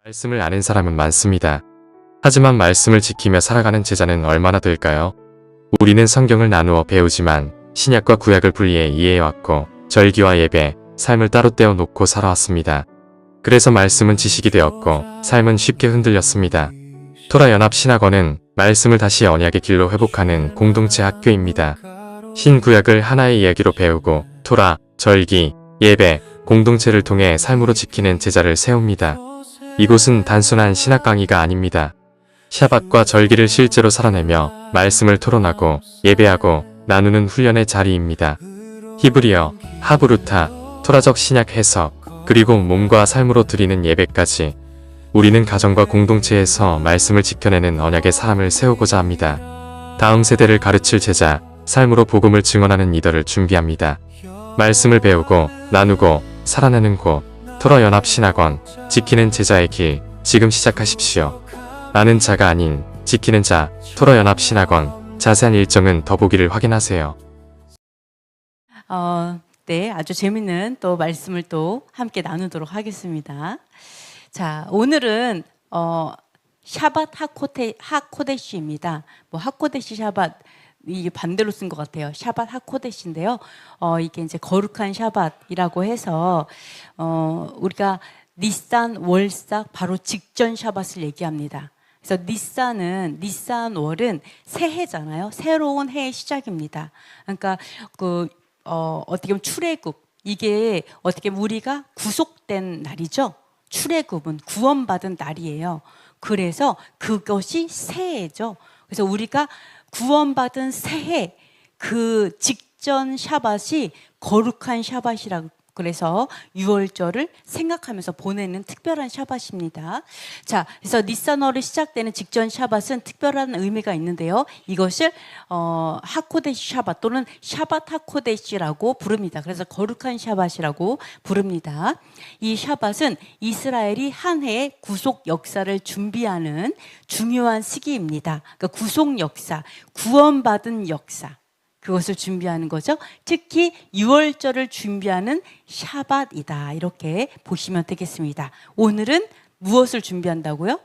말씀을 아는 사람은 많습니다. 하지만 말씀을 지키며 살아가는 제자는 얼마나 될까요? 우리는 성경을 나누어 배우지만 신약과 구약을 분리해 이해해왔고 절기와 예배, 삶을 따로 떼어놓고 살아왔습니다. 그래서 말씀은 지식이 되었고 삶은 쉽게 흔들렸습니다. 토라연합신학원은 말씀을 다시 언약의 길로 회복하는 공동체 학교입니다. 신구약을 하나의 이야기로 배우고 토라, 절기, 예배, 공동체를 통해 삶으로 지키는 제자를 세웁니다. 이곳은 단순한 신학 강의가 아닙니다. 샤밧과 절기를 실제로 살아내며 말씀을 토론하고 예배하고 나누는 훈련의 자리입니다. 히브리어, 하브루타, 토라적 신약 해석, 그리고 몸과 삶으로 드리는 예배까지 우리는 가정과 공동체에서 말씀을 지켜내는 언약의 사람을 세우고자 합니다. 다음 세대를 가르칠 제자, 삶으로 복음을 증언하는 리더를 준비합니다. 말씀을 배우고 나누고 살아내는 곳 토라연합신학원 지키는 제자의 길 지금 시작하십시오. 아는 자가 아닌 지키는 자 토라연합신학원 자세한 일정은 더보기를 확인하세요. 네, 아주 재밌는 또 말씀을 또 함께 나누도록 하겠습니다. 자, 오늘은 샤밧 하코데시입니다. 뭐 하코데시 샤밧 이게 반대로 쓴 것 같아요. 샤밧 하코데시인데요. 이게 이제 거룩한 샤밧이라고 해서 우리가 니산 월삭 바로 직전 샤밧을 얘기합니다. 그래서 니산월은 새해잖아요. 새로운 해의 시작입니다. 그러니까 어떻게 보면 출애굽 이게 어떻게 보면 우리가 구속된 날이죠. 출애굽은 구원받은 날이에요. 그래서 그것이 새해죠. 그래서 우리가 구원받은 새해 그 직전 샤밧이 거룩한 샤밧이라고 그래서 6월절을 생각하면서 보내는 특별한 샤밧입니다. 자, 그래서 니산월이 시작되는 직전 샤밧은 특별한 의미가 있는데요. 이것을 하코데시 샤밧 또는 샤밧 하코데시라고 부릅니다. 그래서 거룩한 샤밧이라고 부릅니다. 이 샤밧은 이스라엘이 한 해의 구속 역사를 준비하는 중요한 시기입니다. 그러니까 구속 역사, 구원받은 역사. 그것을 준비하는 거죠. 특히 6월절을 준비하는 샤밧이다. 이렇게 보시면 되겠습니다. 오늘은 무엇을 준비한다고요?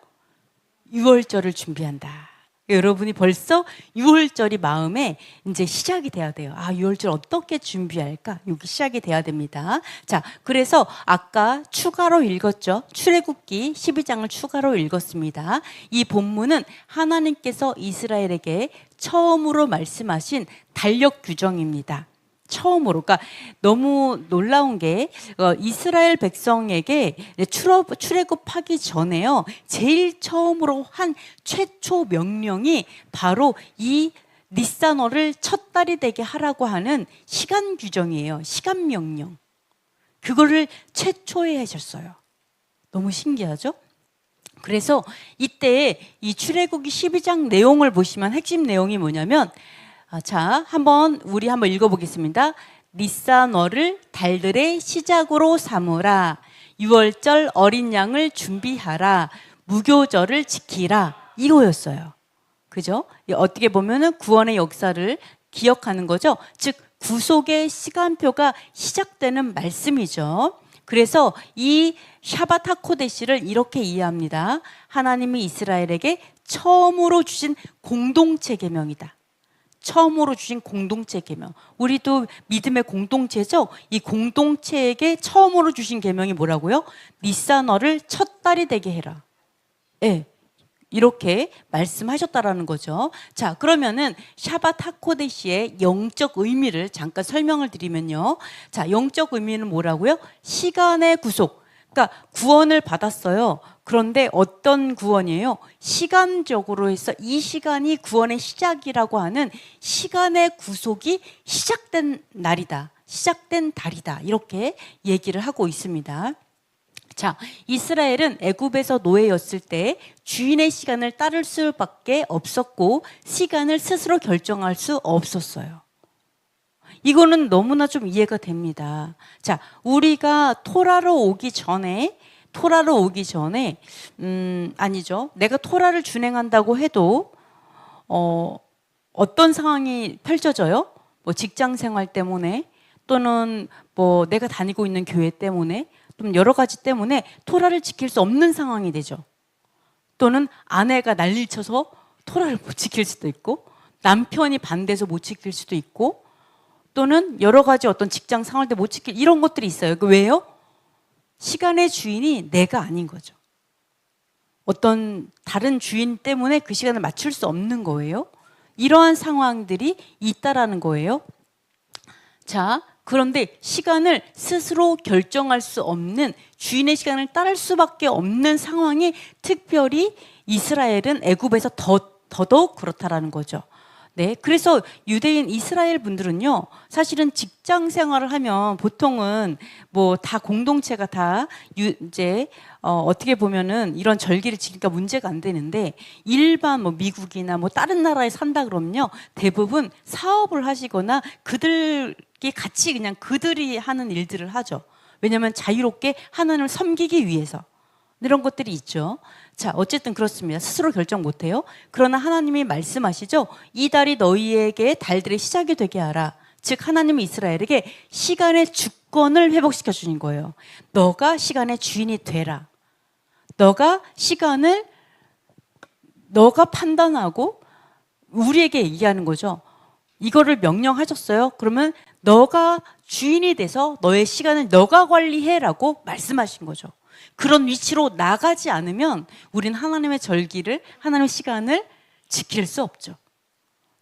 6월절을 준비한다. 여러분이 벌써 6월절이 마음에 이제 시작이 돼야 돼요. 6월절 어떻게 준비할까? 여기 시작이 돼야 됩니다. 자, 그래서 아까 추가로 읽었죠. 출애굽기 12장을 추가로 읽었습니다. 이 본문은 하나님께서 이스라엘에게 처음으로 말씀하신 달력 규정입니다. 처음으로, 그러니까 너무 놀라운 게 이스라엘 백성에게 출애굽하기 전에요. 제일 처음으로 한 최초 명령이 바로 이 니산월을 첫 달이 되게 하라고 하는 시간 규정이에요. 시간 명령. 그거를 최초에 하셨어요. 너무 신기하죠? 그래서 이때 이 출애굽기 12장 내용을 보시면 핵심 내용이 뭐냐면 자, 우리 한번 읽어보겠습니다. 니산월을 달들의 시작으로 삼으라. 6월절 어린 양을 준비하라. 무교절을 지키라. 이거였어요. 그죠? 어떻게 보면은 구원의 역사를 기억하는 거죠. 즉 구속의 시간표가 시작되는 말씀이죠. 그래서 이 샤밧 하코데시를 이렇게 이해합니다. 하나님이 이스라엘에게 처음으로 주신 공동체 계명이다. 처음으로 주신 공동체 계명. 우리도 믿음의 공동체죠. 이 공동체에게 처음으로 주신 계명이 뭐라고요? 니산월을 첫 달이 되게 해라. 예. 이렇게 말씀하셨다라는 거죠. 자, 그러면은 샤밧 하코데시의 영적 의미를 잠깐 설명을 드리면요. 자, 영적 의미는 뭐라고요? 시간의 구속. 그러니까 구원을 받았어요. 그런데 어떤 구원이에요? 시간적으로 해서 이 시간이 구원의 시작이라고 하는 시간의 구속이 시작된 날이다. 시작된 달이다. 이렇게 얘기를 하고 있습니다. 자, 이스라엘은 애굽에서 노예였을 때 주인의 시간을 따를 수밖에 없었고 시간을 스스로 결정할 수 없었어요. 이거는 너무나 좀 이해가 됩니다. 자, 우리가 토라로 오기 전에 아니죠. 내가 토라를 준행한다고 해도 어떤 상황이 펼쳐져요? 뭐 직장 생활 때문에 또는 뭐 내가 다니고 있는 교회 때문에 좀 여러 가지 때문에 토라를 지킬 수 없는 상황이 되죠. 또는 아내가 난리를 쳐서 토라를 못 지킬 수도 있고, 남편이 반대해서 못 지킬 수도 있고, 또는 여러 가지 어떤 직장 상황 때 못 지킬 이런 것들이 있어요. 왜요? 시간의 주인이 내가 아닌 거죠. 어떤 다른 주인 때문에 그 시간을 맞출 수 없는 거예요. 이러한 상황들이 있다라는 거예요. 자, 그런데 시간을 스스로 결정할 수 없는, 주인의 시간을 따를 수밖에 없는 상황이 특별히 이스라엘은 애굽에서 더더욱 그렇다라는 거죠. 네, 그래서 유대인 이스라엘 분들은요, 사실은 직장 생활을 하면 보통은 뭐 다 공동체가 다 이제 어떻게 보면은 이런 절기를 지키니까 문제가 안 되는데, 일반 뭐 미국이나 뭐 다른 나라에 산다 그러면요, 대부분 사업을 하시거나 그들이 같이 그냥 그들이 하는 일들을 하죠. 왜냐하면 자유롭게 하나님을 섬기기 위해서. 이런 것들이 있죠. 자, 어쨌든 그렇습니다. 스스로 결정 못해요. 그러나 하나님이 말씀하시죠. 이 달이 너희에게 달들의 시작이 되게 하라. 즉 하나님은 이스라엘에게 시간의 주권을 회복시켜 주신 거예요. 너가 시간의 주인이 되라. 너가 시간을 너가 판단하고 우리에게 얘기하는 거죠. 이거를 명령하셨어요. 그러면 너가 주인이 돼서 너의 시간을 너가 관리해라고 말씀하신 거죠. 그런 위치로 나가지 않으면 우린 하나님의 절기를, 하나님의 시간을 지킬 수 없죠.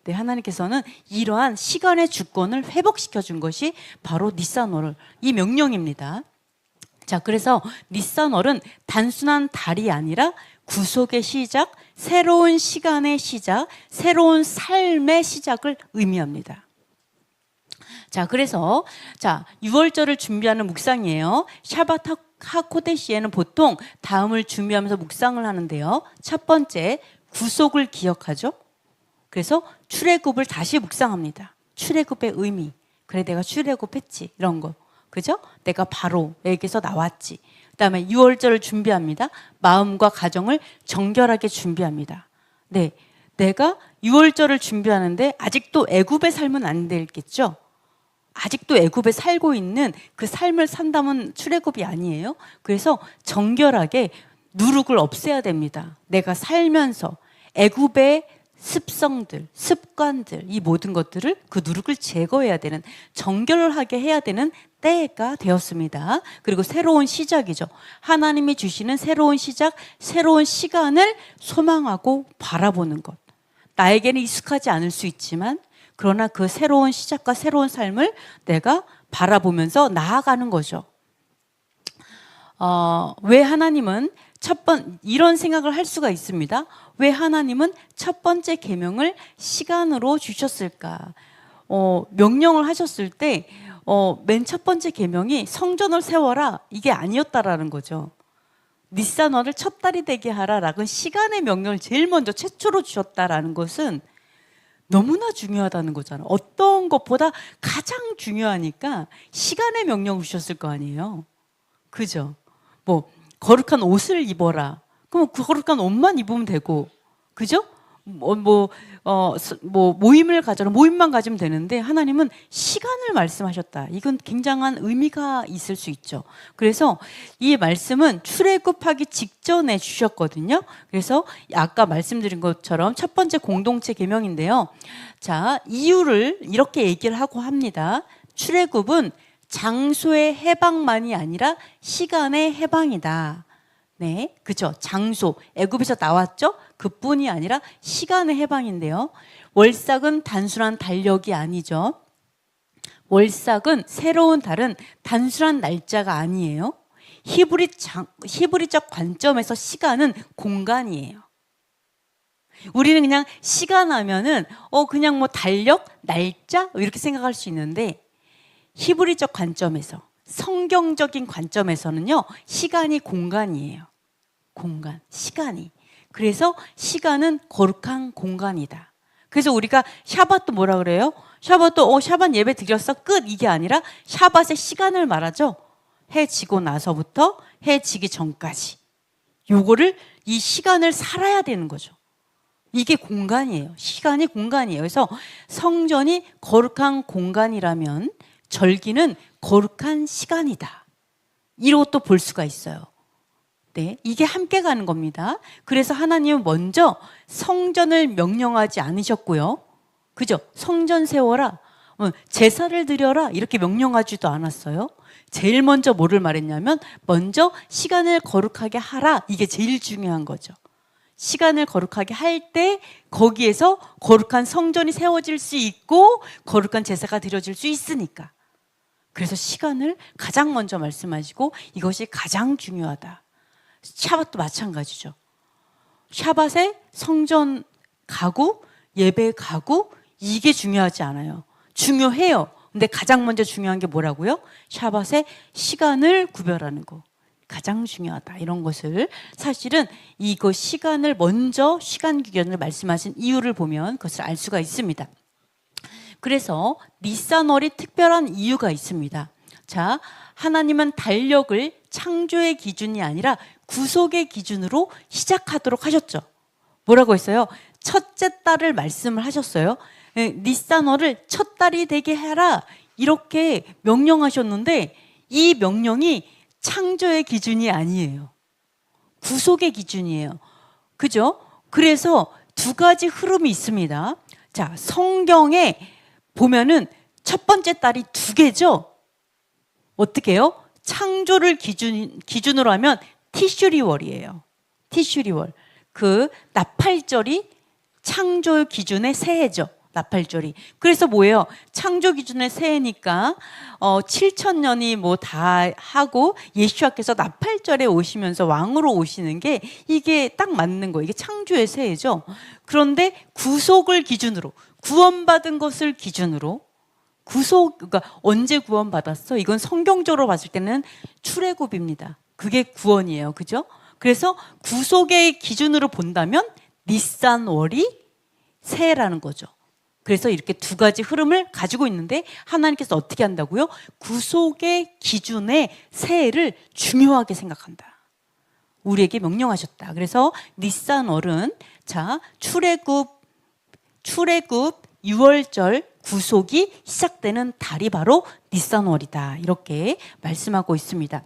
네, 하나님께서는 이러한 시간의 주권을 회복시켜 준 것이 바로 니산월, 이 명령입니다. 자, 그래서 니산월은 단순한 달이 아니라 구속의 시작, 새로운 시간의 시작, 새로운 삶의 시작을 의미합니다. 자, 그래서 6월절을 준비하는 묵상이에요. 샤밧 하코데시에는 보통 다음을 준비하면서 묵상을 하는데요. 첫 번째, 구속을 기억하죠. 그래서 출애굽을 다시 묵상합니다. 출애굽의 의미. 그래, 내가 출애굽했지. 이런 거. 그죠? 내가 바로에게서 나왔지. 그다음에 6월절을 준비합니다. 마음과 가정을 정결하게 준비합니다. 네, 내가 6월절을 준비하는데 아직도 애굽의 삶은 안 되겠죠? 아직도 애굽에 살고 있는 그 삶을 산다면 출애굽이 아니에요. 그래서 정결하게 누룩을 없애야 됩니다. 내가 살면서 애굽의 습성들, 습관들, 이 모든 것들을, 그 누룩을 제거해야 되는, 정결하게 해야 되는 때가 되었습니다. 그리고 새로운 시작이죠. 하나님이 주시는 새로운 시작, 새로운 시간을 소망하고 바라보는 것. 나에게는 익숙하지 않을 수 있지만 그러나 그 새로운 시작과 새로운 삶을 내가 바라보면서 나아가는 거죠. 왜 하나님은 이런 생각을 할 수가 있습니다. 왜 하나님은 첫 번째 계명을 시간으로 주셨을까? 명령을 하셨을 때 맨 첫 번째 계명이 성전을 세워라, 이게 아니었다라는 거죠. 니산월을 첫 달이 되게 하라라고 시간의 명령을 제일 먼저 최초로 주셨다라는 것은 너무나 중요하다는 거잖아요. 어떤 것보다 가장 중요하니까 시간의 명령을 주셨을 거 아니에요. 그죠? 뭐 거룩한 옷을 입어라. 그럼 그 거룩한 옷만 입으면 되고, 그죠? 모임을 가져라. 모임만 가지면 되는데 하나님은 시간을 말씀하셨다. 이건 굉장한 의미가 있을 수 있죠. 그래서 이 말씀은 출애굽하기 직전에 주셨거든요. 그래서 아까 말씀드린 것처럼 첫 번째 공동체 계명인데요. 자, 이유를 이렇게 얘기를 하고 합니다. 출애굽은 장소의 해방만이 아니라 시간의 해방이다. 네, 그죠? 장소, 애굽에서 나왔죠? 그뿐이 아니라 시간의 해방인데요. 월삭은 단순한 달력이 아니죠. 월삭은 새로운 달은 단순한 날짜가 아니에요. 히브리적 관점에서 시간은 공간이에요. 우리는 그냥 시간 하면은 그냥 뭐 달력, 날짜 이렇게 생각할 수 있는데, 히브리적 관점에서, 성경적인 관점에서는요, 시간이 공간이에요. 공간, 시간이. 그래서 시간은 거룩한 공간이다. 그래서 우리가 샤밧도 뭐라 그래요? 샤밧도 샤밧 예배 드렸어 끝, 이게 아니라 샤밧의 시간을 말하죠. 해 지고 나서부터 해 지기 전까지. 요거를, 이 시간을 살아야 되는 거죠. 이게 공간이에요. 시간이 공간이에요. 그래서 성전이 거룩한 공간이라면 절기는 거룩한 시간이다. 이것도 볼 수가 있어요. 네, 이게 함께 가는 겁니다. 그래서 하나님은 먼저 성전을 명령하지 않으셨고요. 그죠? 성전 세워라, 제사를 드려라 이렇게 명령하지도 않았어요. 제일 먼저 뭐를 말했냐면 먼저 시간을 거룩하게 하라. 이게 제일 중요한 거죠. 시간을 거룩하게 할 때 거기에서 거룩한 성전이 세워질 수 있고 거룩한 제사가 드려질 수 있으니까. 그래서 시간을 가장 먼저 말씀하시고 이것이 가장 중요하다. 샤밧도 마찬가지죠. 샤밧에 성전 가고 예배 가고 이게 중요하지 않아요. 중요해요. 근데 가장 먼저 중요한 게 뭐라고요? 샤밧에 시간을 구별하는 거. 가장 중요하다. 이런 것을 사실은 이거 시간을 먼저 시간 규견을 말씀하신 이유를 보면 그것을 알 수가 있습니다. 그래서 니산월이 특별한 이유가 있습니다. 자, 하나님은 달력을 창조의 기준이 아니라 구속의 기준으로 시작하도록 하셨죠. 뭐라고 했어요? 첫째 달을 말씀을 하셨어요. 니산월을 첫 달이 되게 해라 이렇게 명령하셨는데 이 명령이 창조의 기준이 아니에요. 구속의 기준이에요. 그죠? 그래서 두 가지 흐름이 있습니다. 자, 성경에 보면은 첫 번째 달이 두 개죠. 어떻게 해요? 창조를 기준으로 하면 티슈리월이에요. 티슈리월. 그 나팔절이 창조 기준의 새해죠. 나팔절이. 그래서 뭐예요? 창조 기준의 새해니까 7,000년이 뭐 다 하고 예수와께서 나팔절에 오시면서 왕으로 오시는 게 이게 딱 맞는 거예요. 이게 창조의 새해죠. 그런데 구속을 기준으로 구원받은 것을 기준으로 그러니까 언제 구원받았어? 이건 성경적으로 봤을 때는 출애굽입니다. 그게 구원이에요. 그죠? 그래서 구속의 기준으로 본다면 니산월이 새해라는 거죠. 그래서 이렇게 두 가지 흐름을 가지고 있는데 하나님께서 어떻게 한다고요? 구속의 기준의 새해를 중요하게 생각한다. 우리에게 명령하셨다. 그래서 니산월은 자, 출애굽 6월절 구속이 시작되는 달이 바로 니산월이다. 이렇게 말씀하고 있습니다.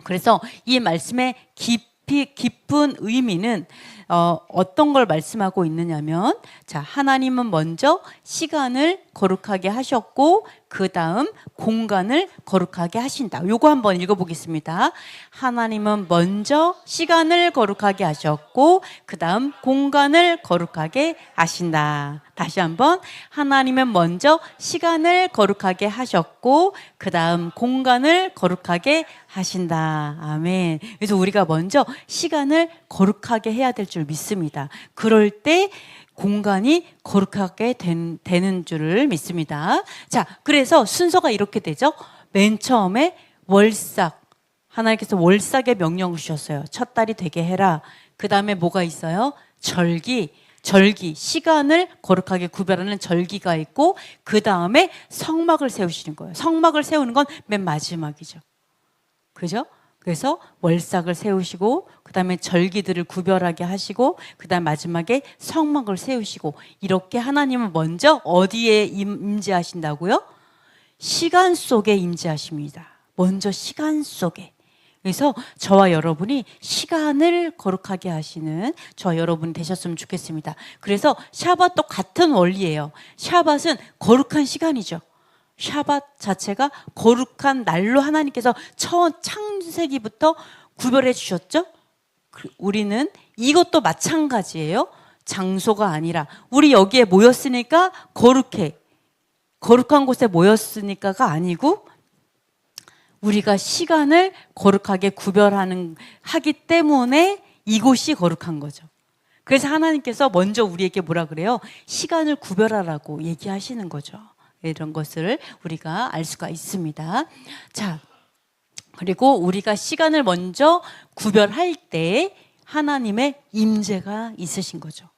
그래서 이 말씀의 깊은 의미는 어떤 걸 말씀하고 있느냐면 자, 하나님은 먼저 시간을 거룩하게 하셨고 그 다음 공간을 거룩하게 하신다. 요거 한번 읽어보겠습니다. 하나님은 먼저 시간을 거룩하게 하셨고 그 다음 공간을 거룩하게 하신다. 다시 한번 하나님은 먼저 시간을 거룩하게 하셨고 그 다음 공간을 거룩하게 하신다. 아멘. 그래서 우리가 먼저 시간을 거룩하게 해야 될 줄 믿습니다. 그럴 때 공간이 거룩하게 되는 줄을 믿습니다. 자, 그래서 순서가 이렇게 되죠. 맨 처음에 월삭, 하나님께서 월삭의 명령을 주셨어요. 첫 달이 되게 해라. 그 다음에 뭐가 있어요? 절기, 시간을 거룩하게 구별하는 절기가 있고 그 다음에 성막을 세우시는 거예요. 성막을 세우는 건 맨 마지막이죠. 그죠? 그래서 월삭을 세우시고 그 다음에 절기들을 구별하게 하시고 그 다음 마지막에 성막을 세우시고 이렇게 하나님은 먼저 어디에 임재하신다고요? 시간 속에 임재하십니다. 먼저 시간 속에. 그래서 저와 여러분이 시간을 거룩하게 하시는 저와 여러분이 되셨으면 좋겠습니다. 그래서 샤밧도 같은 원리예요. 샤밧은 거룩한 시간이죠. 샤밧 자체가 거룩한 날로 하나님께서 창세기부터 구별해 주셨죠. 우리는 이것도 마찬가지예요. 장소가 아니라 우리 여기에 모였으니까 거룩한 곳에 모였으니까가 아니고 우리가 시간을 거룩하게 하기 때문에 이곳이 거룩한 거죠. 그래서 하나님께서 먼저 우리에게 뭐라 그래요? 시간을 구별하라고 얘기하시는 거죠. 이런 것을 우리가 알 수가 있습니다. 자, 그리고 우리가 시간을 먼저 구별할 때 하나님의 임재가 있으신 거죠.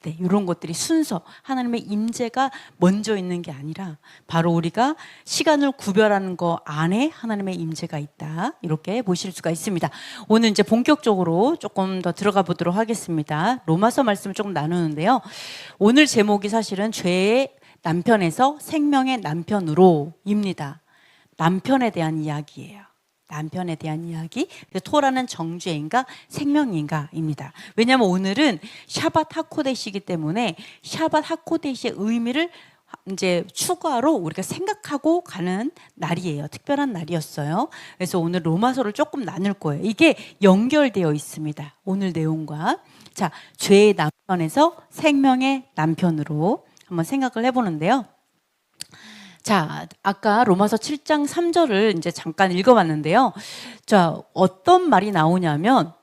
네, 이런 것들이 순서, 하나님의 임재가 먼저 있는 게 아니라 바로 우리가 시간을 구별하는 거 안에 하나님의 임재가 있다. 이렇게 보실 수가 있습니다. 오늘 이제 본격적으로 조금 더 들어가 보도록 하겠습니다. 로마서 말씀을 조금 나누는데요. 오늘 제목이 사실은 죄의 남편에서 생명의 남편으로입니다. 남편에 대한 이야기예요. 남편에 대한 이야기. 그래서 토라는 정죄인가 생명인가입니다. 왜냐하면 오늘은 샤밧 하코데시이기 때문에 샤밧 하코데시의 의미를 이제 추가로 우리가 생각하고 가는 날이에요. 특별한 날이었어요. 그래서 오늘 로마서를 조금 나눌 거예요. 이게 연결되어 있습니다. 오늘 내용과. 자, 죄의 남편에서 생명의 남편으로 한번 생각을 해보는데요. 자, 아까 로마서 7장 3절을 이제 잠깐 읽어봤는데요. 자, 어떤 말이 나오냐면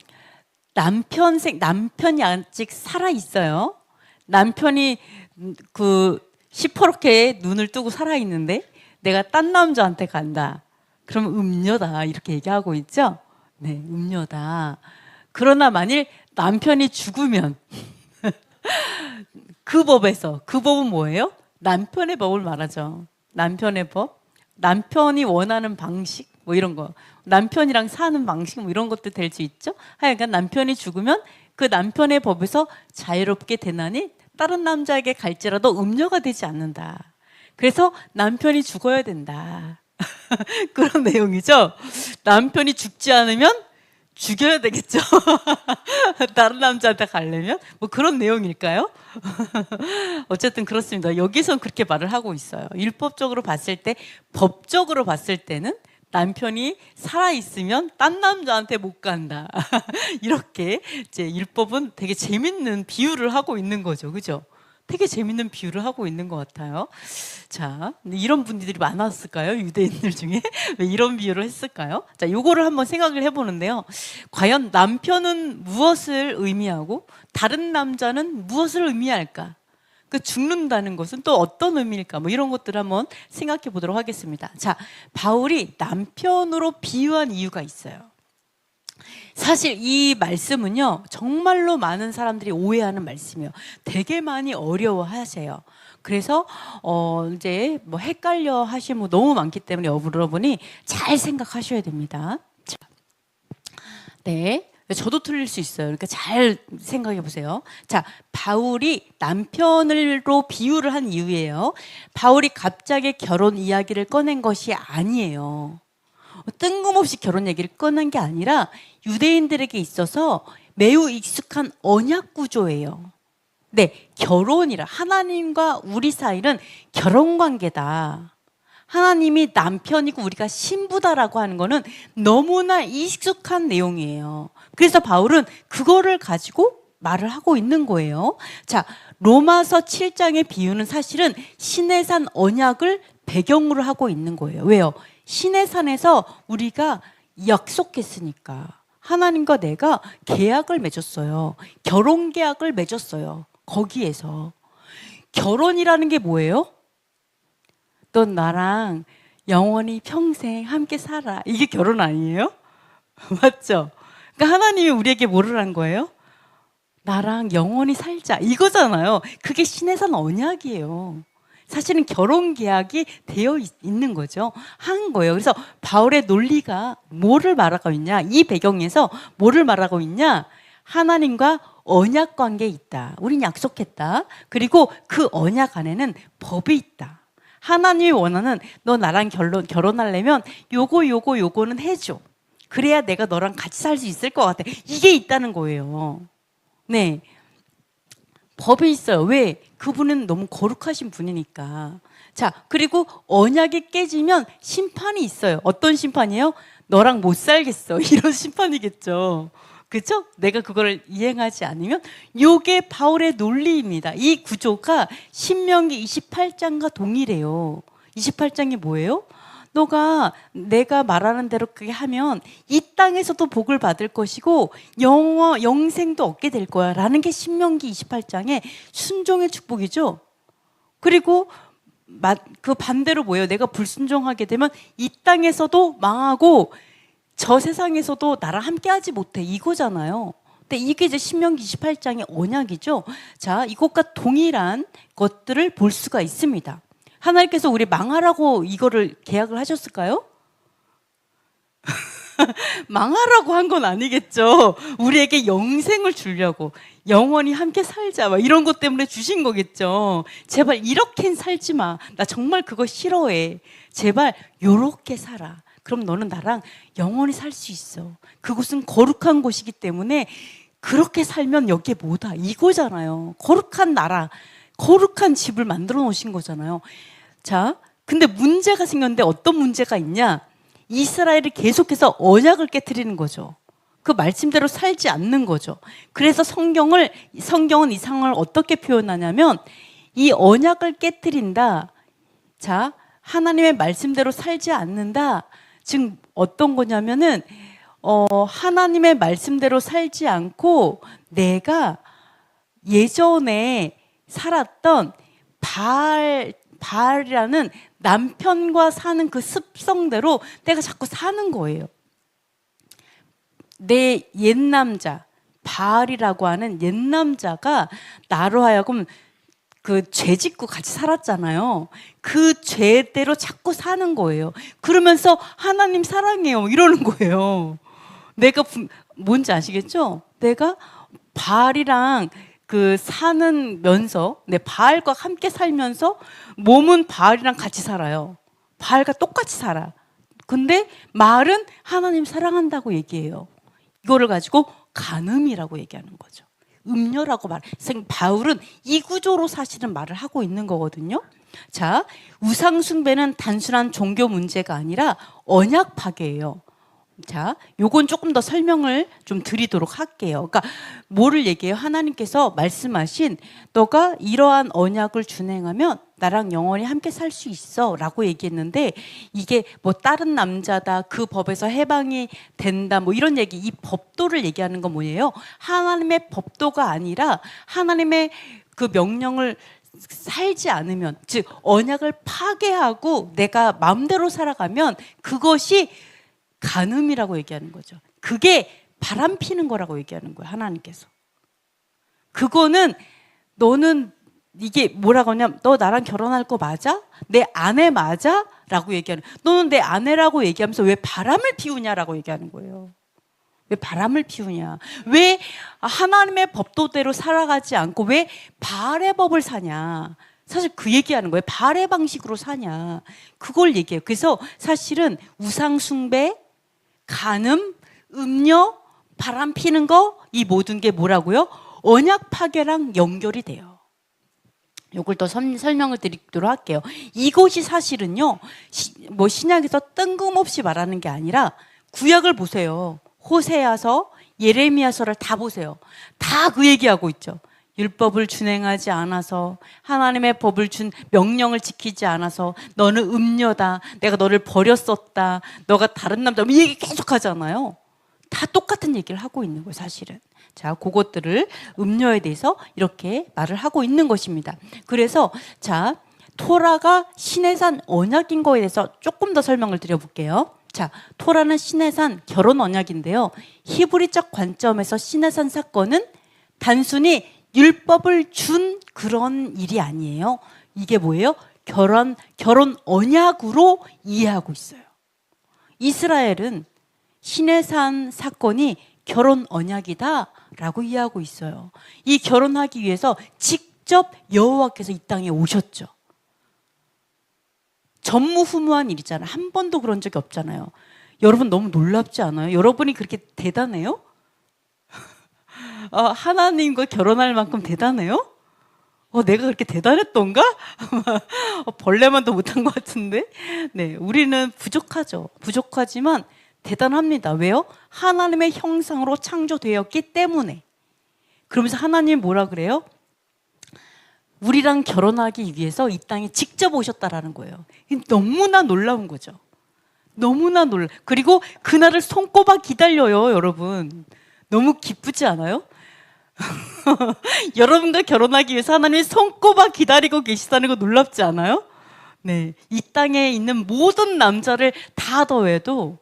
남편이 아직 살아 있어요. 남편이 시퍼렇게 눈을 뜨고 살아 있는데 내가 딴 남자한테 간다. 그러면 음녀다 이렇게 얘기하고 있죠. 네, 음녀다. 그러나 만일 남편이 죽으면 그 법은 뭐예요? 남편의 법을 말하죠. 남편의 법, 남편이 원하는 방식, 뭐 이런 거, 남편이랑 사는 방식, 뭐 이런 것도 될 수 있죠. 하여간 남편이 죽으면 그 남편의 법에서 자유롭게 되나니 다른 남자에게 갈지라도 음녀가 되지 않는다. 그래서 남편이 죽어야 된다. 그런 내용이죠. 남편이 죽지 않으면 죽여야 되겠죠. 다른 남자한테 가려면 뭐 그런 내용일까요? 어쨌든 그렇습니다. 여기선 그렇게 말을 하고 있어요. 율법적으로 봤을 때, 법적으로 봤을 때는 남편이 살아 있으면 딴 남자한테 못 간다. 이렇게 이제 율법은 되게 재밌는 비유를 하고 있는 거죠, 그죠? 되게 재밌는 비유를 하고 있는 것 같아요. 자, 이런 분들이 많았을까요? 유대인들 중에 왜 이런 비유를 했을까요? 자, 요거를 한번 생각을 해보는데요. 과연 남편은 무엇을 의미하고 다른 남자는 무엇을 의미할까? 그 죽는다는 것은 또 어떤 의미일까? 뭐 이런 것들을 한번 생각해 보도록 하겠습니다. 자, 바울이 남편으로 비유한 이유가 있어요. 사실 이 말씀은요, 정말로 많은 사람들이 오해하는 말씀이에요. 되게 많이 어려워하세요. 그래서 이제 뭐 헷갈려 하시는 분 너무 많기 때문에 여러분이 잘 생각하셔야 됩니다. 자, 네. 저도 틀릴 수 있어요. 그러니까 잘 생각해 보세요. 자, 바울이 남편으로 비유를 한 이유예요. 바울이 갑자기 결혼 이야기를 꺼낸 것이 아니에요. 뜬금없이 결혼 얘기를 꺼낸 게 아니라 유대인들에게 있어서 매우 익숙한 언약 구조예요. 네, 결혼이라 하나님과 우리 사이는 결혼 관계다. 하나님이 남편이고 우리가 신부다라고 하는 거는 너무나 익숙한 내용이에요. 그래서 바울은 그거를 가지고 말을 하고 있는 거예요. 자, 로마서 7장의 비유는 사실은 시내산 언약을 배경으로 하고 있는 거예요. 왜요? 시내산에서 우리가 약속했으니까. 하나님과 내가 계약을 맺었어요. 결혼 계약을 맺었어요. 거기에서. 결혼이라는 게 뭐예요? 넌 나랑 영원히 평생 함께 살아. 이게 결혼 아니에요? 맞죠? 그러니까 하나님이 우리에게 뭐를 한 거예요? 나랑 영원히 살자. 이거잖아요. 그게 시내산 언약이에요. 사실은 결혼 계약이 되어 있는 거죠. 한 거예요. 그래서 바울의 논리가 뭐를 말하고 있냐? 이 배경에서 뭐를 말하고 있냐? 하나님과 언약 관계에 있다. 우린 약속했다. 그리고 그 언약 안에는 법이 있다. 하나님이 원하는 너 나랑 결혼하려면 요거는 해줘. 그래야 내가 너랑 같이 살 수 있을 것 같아. 이게 있다는 거예요. 네. 법이 있어요. 왜? 그분은 너무 거룩하신 분이니까. 자, 그리고 언약이 깨지면 심판이 있어요. 어떤 심판이에요? 너랑 못 살겠어. 이런 심판이겠죠. 그렇죠? 내가 그거를 이행하지 않으면 요게 바울의 논리입니다. 이 구조가 신명기 28장과 동일해요. 28장이 뭐예요? 너가 내가 말하는 대로 그게 하면 이 땅에서도 복을 받을 것이고 영생도 얻게 될 거야 라는 게 신명기 28장의 순종의 축복이죠. 그리고 그 반대로 뭐예요? 내가 불순종하게 되면 이 땅에서도 망하고 저 세상에서도 나랑 함께 하지 못해. 이거잖아요. 근데 이게 이제 신명기 28장의 언약이죠. 자, 이것과 동일한 것들을 볼 수가 있습니다. 하나님께서 우리 망하라고 이거를 계약을 하셨을까요? 망하라고 한 건 아니겠죠. 우리에게 영생을 주려고 영원히 함께 살자 막 이런 것 때문에 주신 거겠죠. 제발 이렇게는 살지 마. 나 정말 그거 싫어해. 제발 요렇게 살아. 그럼 너는 나랑 영원히 살 수 있어. 그곳은 거룩한 곳이기 때문에 그렇게 살면 여기에 뭐다 이거잖아요. 거룩한 나라, 거룩한 집을 만들어 놓으신 거잖아요. 자, 근데 문제가 생겼는데 어떤 문제가 있냐? 이스라엘이 계속해서 언약을 깨트리는 거죠. 그 말씀대로 살지 않는 거죠. 그래서 성경은 이 상황을 어떻게 표현하냐면 이 언약을 깨트린다. 자, 하나님의 말씀대로 살지 않는다. 즉 어떤 거냐면은 하나님의 말씀대로 살지 않고 내가 예전에 살았던 바알이라는 남편과 사는 그 습성대로 내가 자꾸 사는 거예요. 내 옛남자, 바알이라고 하는 옛남자가 나로 하여금 그 죄 짓고 같이 살았잖아요. 그 죄대로 자꾸 사는 거예요. 그러면서 하나님 사랑해요 이러는 거예요. 내가 뭔지 아시겠죠? 내가 바알이랑 그 사는면서 내 바알과 함께 살면서 몸은 바알이랑 같이 살아요. 바알과 똑같이 살아. 근데 말은 하나님 사랑한다고 얘기해요. 이거를 가지고 간음이라고 얘기하는 거죠. 음녀라고 말해. 바울은 이 구조로 사실은 말을 하고 있는 거거든요. 자, 우상 숭배는 단순한 종교 문제가 아니라 언약 파괴예요. 자, 요건 조금 더 설명을 좀 드리도록 할게요. 그러니까 뭐를 얘기해요? 하나님께서 말씀하신 너가 이러한 언약을 준행하면 나랑 영원히 함께 살 수 있어 라고 얘기했는데 이게 뭐 다른 남자다 그 법에서 해방이 된다 뭐 이런 얘기, 이 법도를 얘기하는 건 뭐예요? 하나님의 법도가 아니라 하나님의 그 명령을 살지 않으면, 즉 언약을 파괴하고 내가 마음대로 살아가면 그것이 간음이라고 얘기하는 거죠. 그게 바람 피는 거라고 얘기하는 거예요. 하나님께서. 그거는 너는 이게 뭐라고 하냐면 너 나랑 결혼할 거 맞아? 내 아내 맞아? 라고 얘기하는, 너는 내 아내라고 얘기하면서 왜 바람을 피우냐라고 얘기하는 거예요. 왜 바람을 피우냐? 왜 하나님의 법도대로 살아가지 않고 왜 바알의 법을 사냐? 사실 그 얘기하는 거예요. 바알의 방식으로 사냐? 그걸 얘기해요. 그래서 사실은 우상 숭배, 간음, 음녀, 바람 피는 거, 이 모든 게 뭐라고요? 언약 파괴랑 연결이 돼요. 요걸 더 설명을 드리도록 할게요. 이것이 사실은요, 뭐 신약에서 뜬금없이 말하는 게 아니라 구약을 보세요. 호세아서, 예레미야서를 다 보세요. 다 그 얘기하고 있죠. 율법을 준행하지 않아서, 하나님의 법을 준 명령을 지키지 않아서 너는 음녀다, 내가 너를 버렸었다, 너가 다른 남자, 이 얘기 계속 하잖아요. 다 똑같은 얘기를 하고 있는 거예요, 사실은. 자, 그것들을 음녀에 대해서 이렇게 말을 하고 있는 것입니다. 그래서 자, 토라가 시내산 언약인 거에 대해서 조금 더 설명을 드려볼게요. 자, 토라는 시내산 결혼 언약인데요. 히브리적 관점에서 시내산 사건은 단순히 율법을 준 그런 일이 아니에요. 이게 뭐예요? 결혼 언약으로 이해하고 있어요. 이스라엘은 시내산 사건이 결혼 언약이다라고 이해하고 있어요. 이 결혼하기 위해서 직접 여호와께서 이 땅에 오셨죠. 전무후무한 일이잖아요. 한 번도 그런 적이 없잖아요. 여러분 너무 놀랍지 않아요? 여러분이 그렇게 대단해요? 하나님과 결혼할 만큼 대단해요? 내가 그렇게 대단했던가? 벌레만 더 못한 것 같은데? 네, 우리는 부족하죠. 부족하지만 대단합니다. 왜요? 하나님의 형상으로 창조되었기 때문에. 그러면서 하나님 뭐라 그래요? 우리랑 결혼하기 위해서 이 땅에 직접 오셨다라는 거예요. 너무나 놀라운 거죠. 너무나 그리고 그날을 손꼽아 기다려요, 여러분. 너무 기쁘지 않아요? 여러분과 결혼하기 위해서 하나님이 손꼽아 기다리고 계시다는 거 놀랍지 않아요? 네, 이 땅에 있는 모든 남자를 다 더해도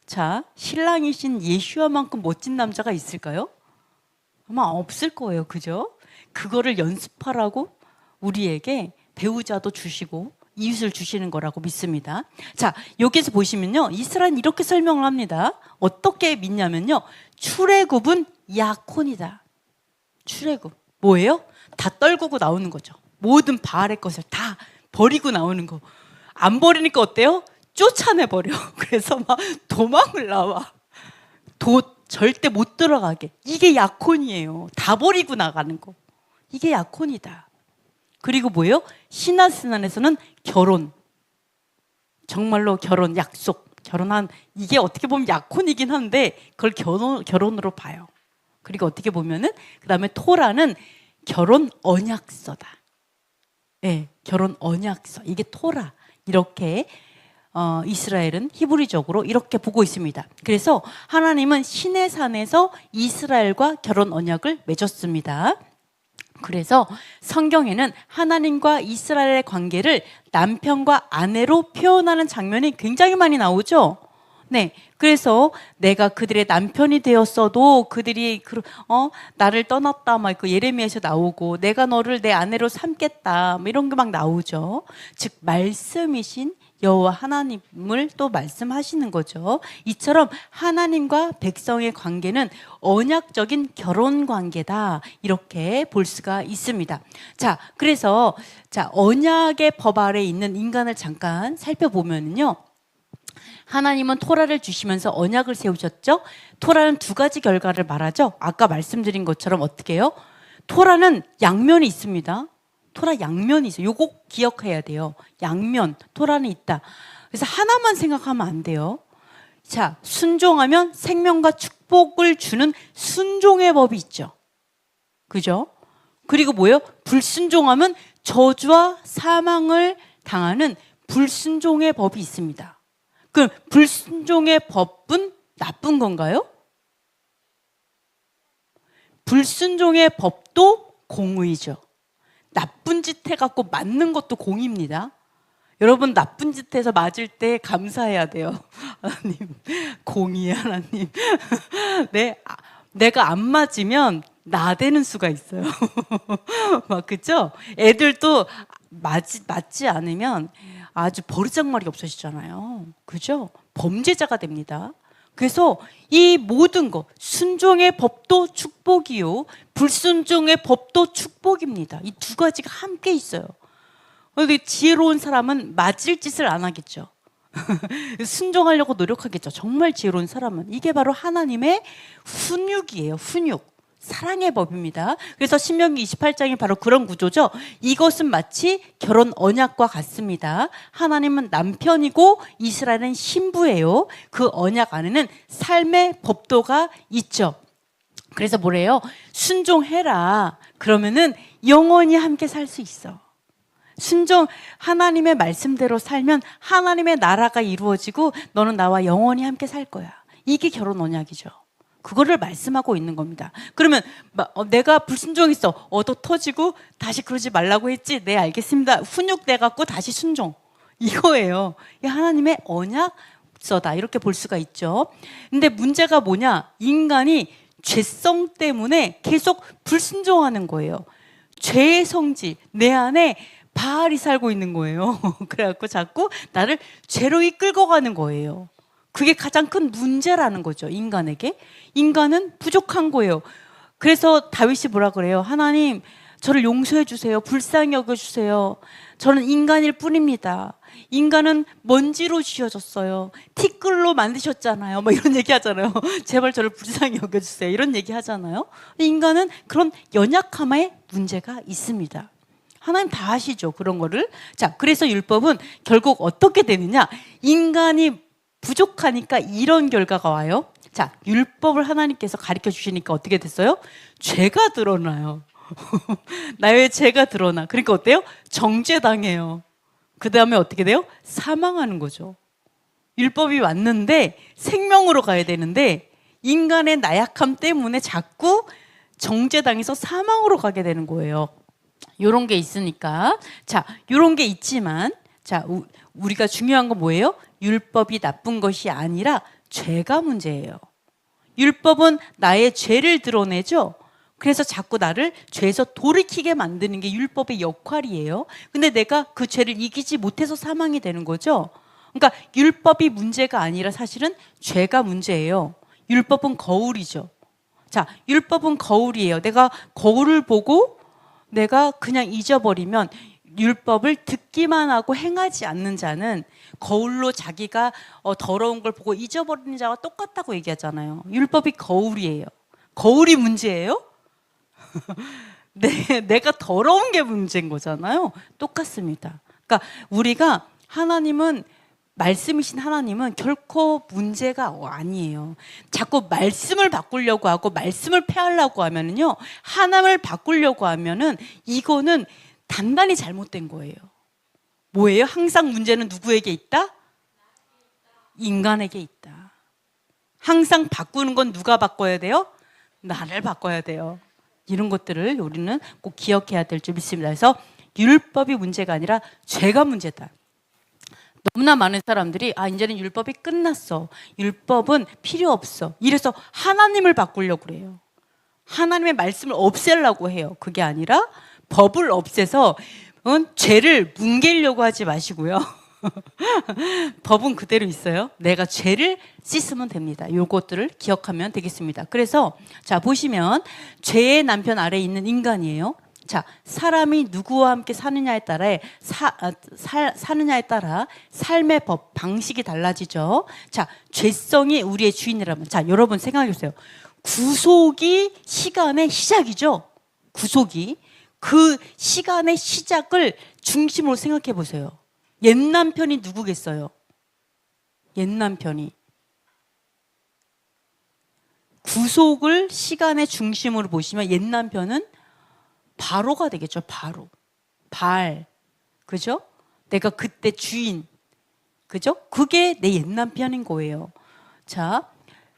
자, 신랑이신 예수와만큼 멋진 남자가 있을까요? 아마 없을 거예요. 그죠? 그거를 연습하라고 우리에게 배우자도 주시고 이웃을 주시는 거라고 믿습니다. 자, 여기서 보시면요, 이스라엘은 이렇게 설명을 합니다. 어떻게 믿냐면요, 출애굽은 야콘이다. 출애굽 뭐예요? 다 떨구고 나오는 거죠. 모든 바알의 것을 다 버리고 나오는 거. 안 버리니까 어때요? 쫓아내버려. 그래서 막 도망을 나와. 절대 못 들어가게. 이게 약혼이에요. 다 버리고 나가는 거. 이게 약혼이다. 그리고 뭐예요? 신화순환에서는 결혼. 정말로 결혼, 약속, 결혼한, 이게 어떻게 보면 약혼이긴 한데 그걸 결혼으로 봐요. 그리고 어떻게 보면은 그 다음에 토라는 결혼 언약서다. 예, 결혼 언약서. 이게 토라. 이렇게 이스라엘은 히브리적으로 이렇게 보고 있습니다. 그래서 하나님은 시내산에서 이스라엘과 결혼 언약을 맺었습니다. 그래서 성경에는 하나님과 이스라엘의 관계를 남편과 아내로 표현하는 장면이 굉장히 많이 나오죠. 네, 그래서 내가 그들의 남편이 되었어도 그들이 나를 떠났다 막 그 예레미야에서 나오고 내가 너를 내 아내로 삼겠다 뭐 이런 게 막 나오죠. 즉 말씀이신 여호와 하나님을 또 말씀하시는 거죠. 이처럼 하나님과 백성의 관계는 언약적인 결혼 관계다 이렇게 볼 수가 있습니다. 자, 그래서 언약의 법 아래 있는 인간을 잠깐 살펴보면요. 하나님은 토라를 주시면서 언약을 세우셨죠. 토라는 두 가지 결과를 말하죠. 아까 말씀드린 것처럼 어떻게 해요? 토라는 양면이 있습니다. 토라 양면이 있어요. 요거 기억해야 돼요. 양면, 토라는 있다. 그래서 하나만 생각하면 안 돼요. 자, 순종하면 생명과 축복을 주는 순종의 법이 있죠. 그죠? 그리고 뭐예요? 불순종하면 저주와 사망을 당하는 불순종의 법이 있습니다. 그럼 불순종의 법은 나쁜 건가요? 불순종의 법도 공의죠. 나쁜 짓 해갖고 맞는 것도 공입니다. 여러분 나쁜 짓 해서 맞을 때 감사해야 돼요. 하나님, 공의 하나님. 네, 내가 안 맞으면 나대는 수가 있어요. 막 그죠? 애들도 맞지 않으면 아주 버르장머리 없어지잖아요. 그죠? 범죄자가 됩니다. 그래서 이 모든 것, 순종의 법도 축복이요, 불순종의 법도 축복입니다. 이 두 가지가 함께 있어요. 근데 지혜로운 사람은 맞을 짓을 안 하겠죠. 순종하려고 노력하겠죠. 정말 지혜로운 사람은. 이게 바로 하나님의 훈육이에요. 훈육. 사랑의 법입니다. 그래서 신명기 28장이 바로 그런 구조죠. 이것은 마치 결혼 언약과 같습니다. 하나님은 남편이고 이스라엘은 신부예요. 그 언약 안에는 삶의 법도가 있죠. 그래서 뭐래요? 순종해라. 그러면은 영원히 함께 살 수 있어. 하나님의 말씀대로 살면 하나님의 나라가 이루어지고 너는 나와 영원히 함께 살 거야. 이게 결혼 언약이죠. 그거를 말씀하고 있는 겁니다. 그러면 내가 불순종했어. 얻어 터지고 다시 그러지 말라고 했지. 네, 알겠습니다. 훈육돼 갖고 다시 순종. 이거예요. 이게 하나님의 언약서다. 이렇게 볼 수가 있죠. 근데 문제가 뭐냐? 인간이 죄성 때문에 계속 불순종하는 거예요. 죄의 성질, 내 안에 바알이 살고 있는 거예요. 그래갖고 자꾸 나를 죄로 이끌고 가는 거예요. 그게 가장 큰 문제라는 거죠. 인간에게. 인간은 부족한 거예요. 그래서 다윗이 뭐라 그래요? 하나님, 저를 용서해 주세요. 불쌍히 여겨주세요. 저는 인간일 뿐입니다. 인간은 먼지로 지어졌어요. 티끌로 만드셨잖아요. 막 이런 얘기 하잖아요. 제발 저를 불쌍히 여겨주세요. 이런 얘기 하잖아요. 인간은 그런 연약함에 문제가 있습니다. 하나님 다 아시죠. 그런 거를. 자, 그래서 율법은 결국 어떻게 되느냐? 인간이 부족하니까 이런 결과가 와요. 자, 율법을 하나님께서 가르쳐 주시니까 어떻게 됐어요? 죄가 드러나요. 나의 죄가 드러나. 그러니까 어때요? 정죄당해요. 그 다음에 어떻게 돼요? 사망하는 거죠. 율법이 왔는데 생명으로 가야 되는데 인간의 나약함 때문에 자꾸 정죄당해서 사망으로 가게 되는 거예요. 요런 게 있으니까. 자, 요런 게 있지만, 자, 우리가 중요한 건 뭐예요? 율법이 나쁜 것이 아니라 죄가 문제예요. 율법은 나의 죄를 드러내죠. 그래서 자꾸 나를 죄에서 돌이키게 만드는 게 율법의 역할이에요. 근데 내가 그 죄를 이기지 못해서 사망이 되는 거죠. 그러니까 율법이 문제가 아니라 사실은 죄가 문제예요. 율법은 거울이죠. 자, 율법은 거울이에요. 내가 거울을 보고 내가 그냥 잊어버리면 율법을 듣기만 하고 행하지 않는 자는 거울로 자기가 더러운 걸 보고 잊어버리는 자와 똑같다고 얘기하잖아요. 율법이 거울이에요. 거울이 문제예요? 내가 더러운 게 문제인 거잖아요. 똑같습니다. 그러니까 우리가 말씀이신 하나님은 결코 문제가 아니에요. 자꾸 말씀을 바꾸려고 하고 말씀을 폐하려고 하면은요, 하나님을 바꾸려고 하면은 이거는 단단히 잘못된 거예요. 뭐예요? 항상 문제는 누구에게 있다? 인간에게 있다. 항상 바꾸는 건 누가 바꿔야 돼요? 나를 바꿔야 돼요. 이런 것들을 우리는 꼭 기억해야 될 줄 믿습니다. 그래서 율법이 문제가 아니라 죄가 문제다. 너무나 많은 사람들이 이제는 율법이 끝났어. 율법은 필요 없어. 이래서 하나님을 바꾸려고 그래요. 하나님의 말씀을 없애려고 해요. 그게 아니라 법을 없애서 죄를 뭉개려고 하지 마시고요. 법은 그대로 있어요. 내가 죄를 씻으면 됩니다. 요것들을 기억하면 되겠습니다. 그래서 자 보시면 죄의 남편 아래에 있는 인간이에요. 자, 사람이 누구와 함께 사느냐에 따라 삶의 법, 방식이 달라지죠. 자, 죄성이 우리의 주인이라면, 자, 여러분 생각해 보세요. 구속이 시간의 시작이죠. 구속이. 그 시간의 시작을 중심으로 생각해 보세요. 옛 남편이 누구겠어요? 옛 남편이. 구속을 시간의 중심으로 보시면 옛 남편은 바로가 되겠죠. 바로. 그죠? 내가 그때 주인. 그죠? 그게 내 옛 남편인 거예요. 자,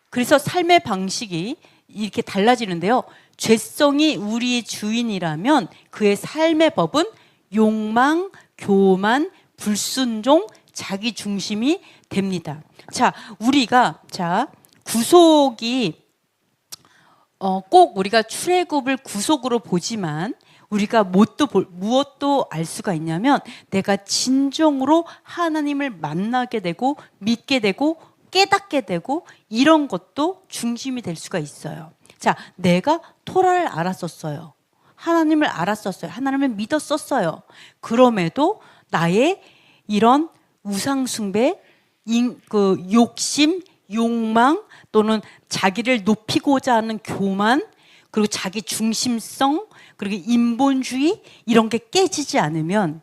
그래서 삶의 방식이 이렇게 달라지는데요. 죄성이 우리의 주인이라면 그의 삶의 법은 욕망, 교만, 불순종, 자기 중심이 됩니다. 자, 구속이 꼭 우리가 출애굽을 구속으로 보지만 우리가 무엇도 알 수가 있냐면 내가 진정으로 하나님을 만나게 되고 믿게 되고 깨닫게 되고 이런 것도 중심이 될 수가 있어요. 자, 내가 토라를 알았었어요. 하나님을 알았었어요. 하나님을 믿었었어요. 그럼에도 나의 이런 우상숭배, 욕심, 욕망 또는 자기를 높이고자 하는 교만 그리고 자기 중심성 그리고 인본주의 이런 게 깨지지 않으면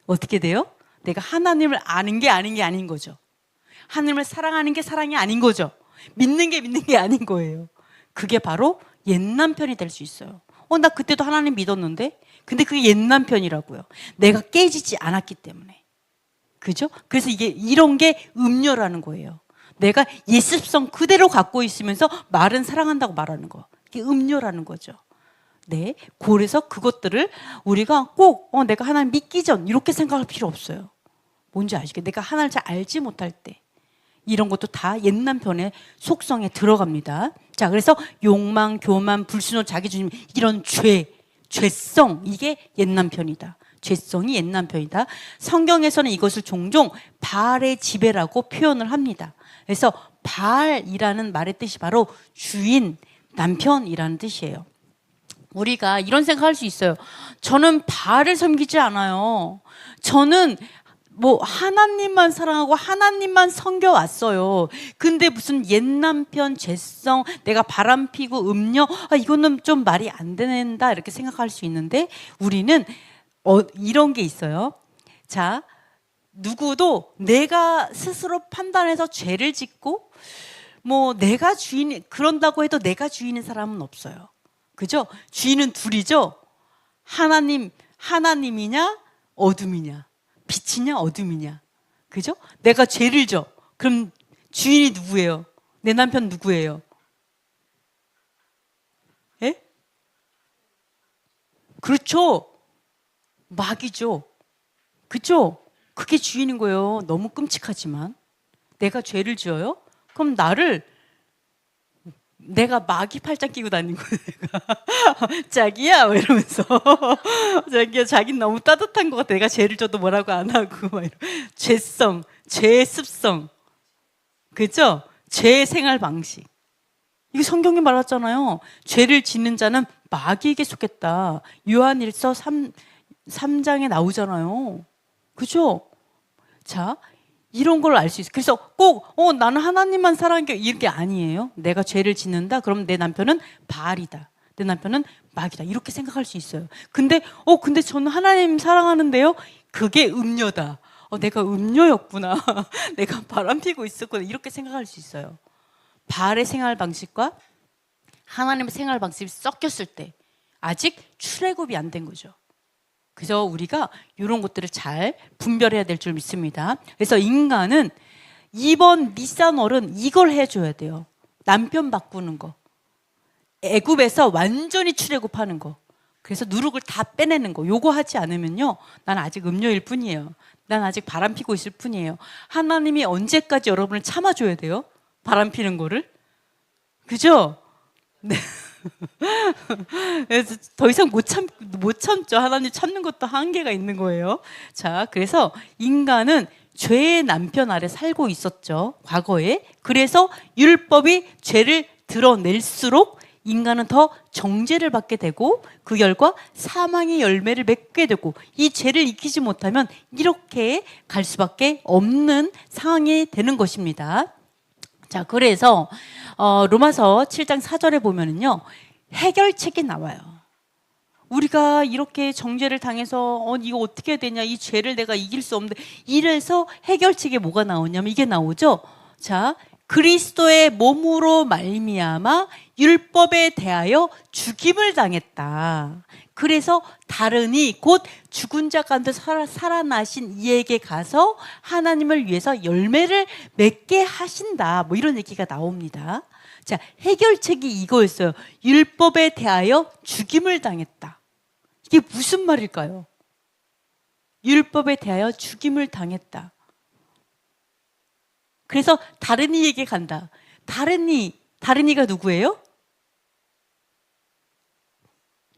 어떻게 돼요? 내가 하나님을 아는 게 아닌 게 아닌 거죠. 하나님을 사랑하는 게 사랑이 아닌 거죠. 믿는 게 아닌 거예요. 그게 바로 옛 남편이 될 수 있어요. 나 그때도 하나님 믿었는데 근데 그게 옛 남편이라고요. 내가 깨지지 않았기 때문에. 그죠? 그래서 이런 게 음녀라는 거예요. 내가 예습성 그대로 갖고 있으면서 말은 사랑한다고 말하는 거. 이게 음녀라는 거죠. 네. 그래서 그것들을 우리가 꼭 내가 하나님 믿기 전 이렇게 생각할 필요 없어요. 뭔지 아시겠어요? 내가 하나님을 잘 알지 못할 때 이런 것도 다 옛 남편의 속성에 들어갑니다. 자, 그래서 욕망, 교만, 불순종, 자기중심 이런 죄성 이게 옛 남편이다. 죄성이 옛 남편이다. 성경에서는 이것을 종종 바알의 지배라고 표현을 합니다. 그래서 바알이라는 말의 뜻이 바로 주인, 남편이라는 뜻이에요. 우리가 이런 생각할 수 있어요. 저는 바알을 섬기지 않아요. 저는 하나님만 사랑하고 하나님만 섬겨왔어요. 근데 무슨 옛 남편, 죄성, 내가 바람피고 음녀, 이거는 좀 말이 안 된다 이렇게 생각할 수 있는데 우리는 이런 게 있어요. 자, 누구도 내가 스스로 판단해서 죄를 짓고 내가 그런다고 해도 내가 주인인 사람은 없어요. 그죠? 주인은 둘이죠. 하나님이냐 어둠이냐, 빛이냐 어둠이냐. 그죠? 내가 죄를 져. 그럼 주인이 누구예요? 내 남편 누구예요? 예? 그렇죠. 마귀죠. 그죠? 그게 주인인 거예요. 너무 끔찍하지만 내가 죄를 지어요? 그럼 내가 마귀 팔짱 끼고 다니는 거예요. 자기야 이러면서 자기야 자기는 너무 따뜻한 것 같아. 내가 죄를 져도 뭐라고 안 하고 죄성, 죄의 습성, 그죠? 죄의 생활 방식. 이게 성경이 말했잖아요. 죄를 짓는 자는 마귀에게 속했다. 요한일서 3장에 나오잖아요. 그죠? 자, 이런 걸 알 수 있어요. 그래서 꼭 나는 하나님만 사랑하는 게 이게 아니에요. 내가 죄를 짓는다. 그럼 내 남편은 바알이다. 내 남편은 마귀다. 이렇게 생각할 수 있어요. 근데 저는 하나님 사랑하는데요. 그게 음녀다. 내가 음녀였구나. 내가 바람피고 있었구나. 이렇게 생각할 수 있어요. 바알의 생활 방식과 하나님의 생활 방식이 섞였을 때 아직 출애굽이 안 된 거죠. 그래서 우리가 이런 것들을 잘 분별해야 될 줄 믿습니다. 그래서 인간은 이번 니산월은 이걸 해줘야 돼요. 남편 바꾸는 거, 애굽에서 완전히 출애굽하는 거, 그래서 누룩을 다 빼내는 거. 요거 하지 않으면요, 난 아직 음녀일 뿐이에요. 난 아직 바람 피고 있을 뿐이에요. 하나님이 언제까지 여러분을 참아줘야 돼요? 바람 피는 거를? 그죠? 네. 그래서 더 이상 못 참죠. 하나님 참는 것도 한계가 있는 거예요. 자, 그래서 인간은 죄의 남편 아래 살고 있었죠. 과거에. 그래서 율법이 죄를 드러낼수록 인간은 더 정죄를 받게 되고 그 결과 사망의 열매를 맺게 되고 이 죄를 익히지 못하면 이렇게 갈 수밖에 없는 상황이 되는 것입니다. 자, 그래서 로마서 7장 4절에 보면은요, 해결책이 나와요. 우리가 이렇게 정죄를 당해서 이거 어떻게 해야 되냐, 이 죄를 내가 이길 수 없는데, 이래서 해결책에 뭐가 나오냐면 이게 나오죠. 자, 그리스도의 몸으로 말미암아 율법에 대하여 죽임을 당했다. 그래서 다른 이 곧 죽은 자 가운데 살아나신 이에게 가서 하나님을 위해서 열매를 맺게 하신다. 뭐 이런 얘기가 나옵니다. 자, 해결책이 이거였어요. 율법에 대하여 죽임을 당했다. 이게 무슨 말일까요? 율법에 대하여 죽임을 당했다. 그래서 다른 이에게 간다. 다른 이가 누구예요?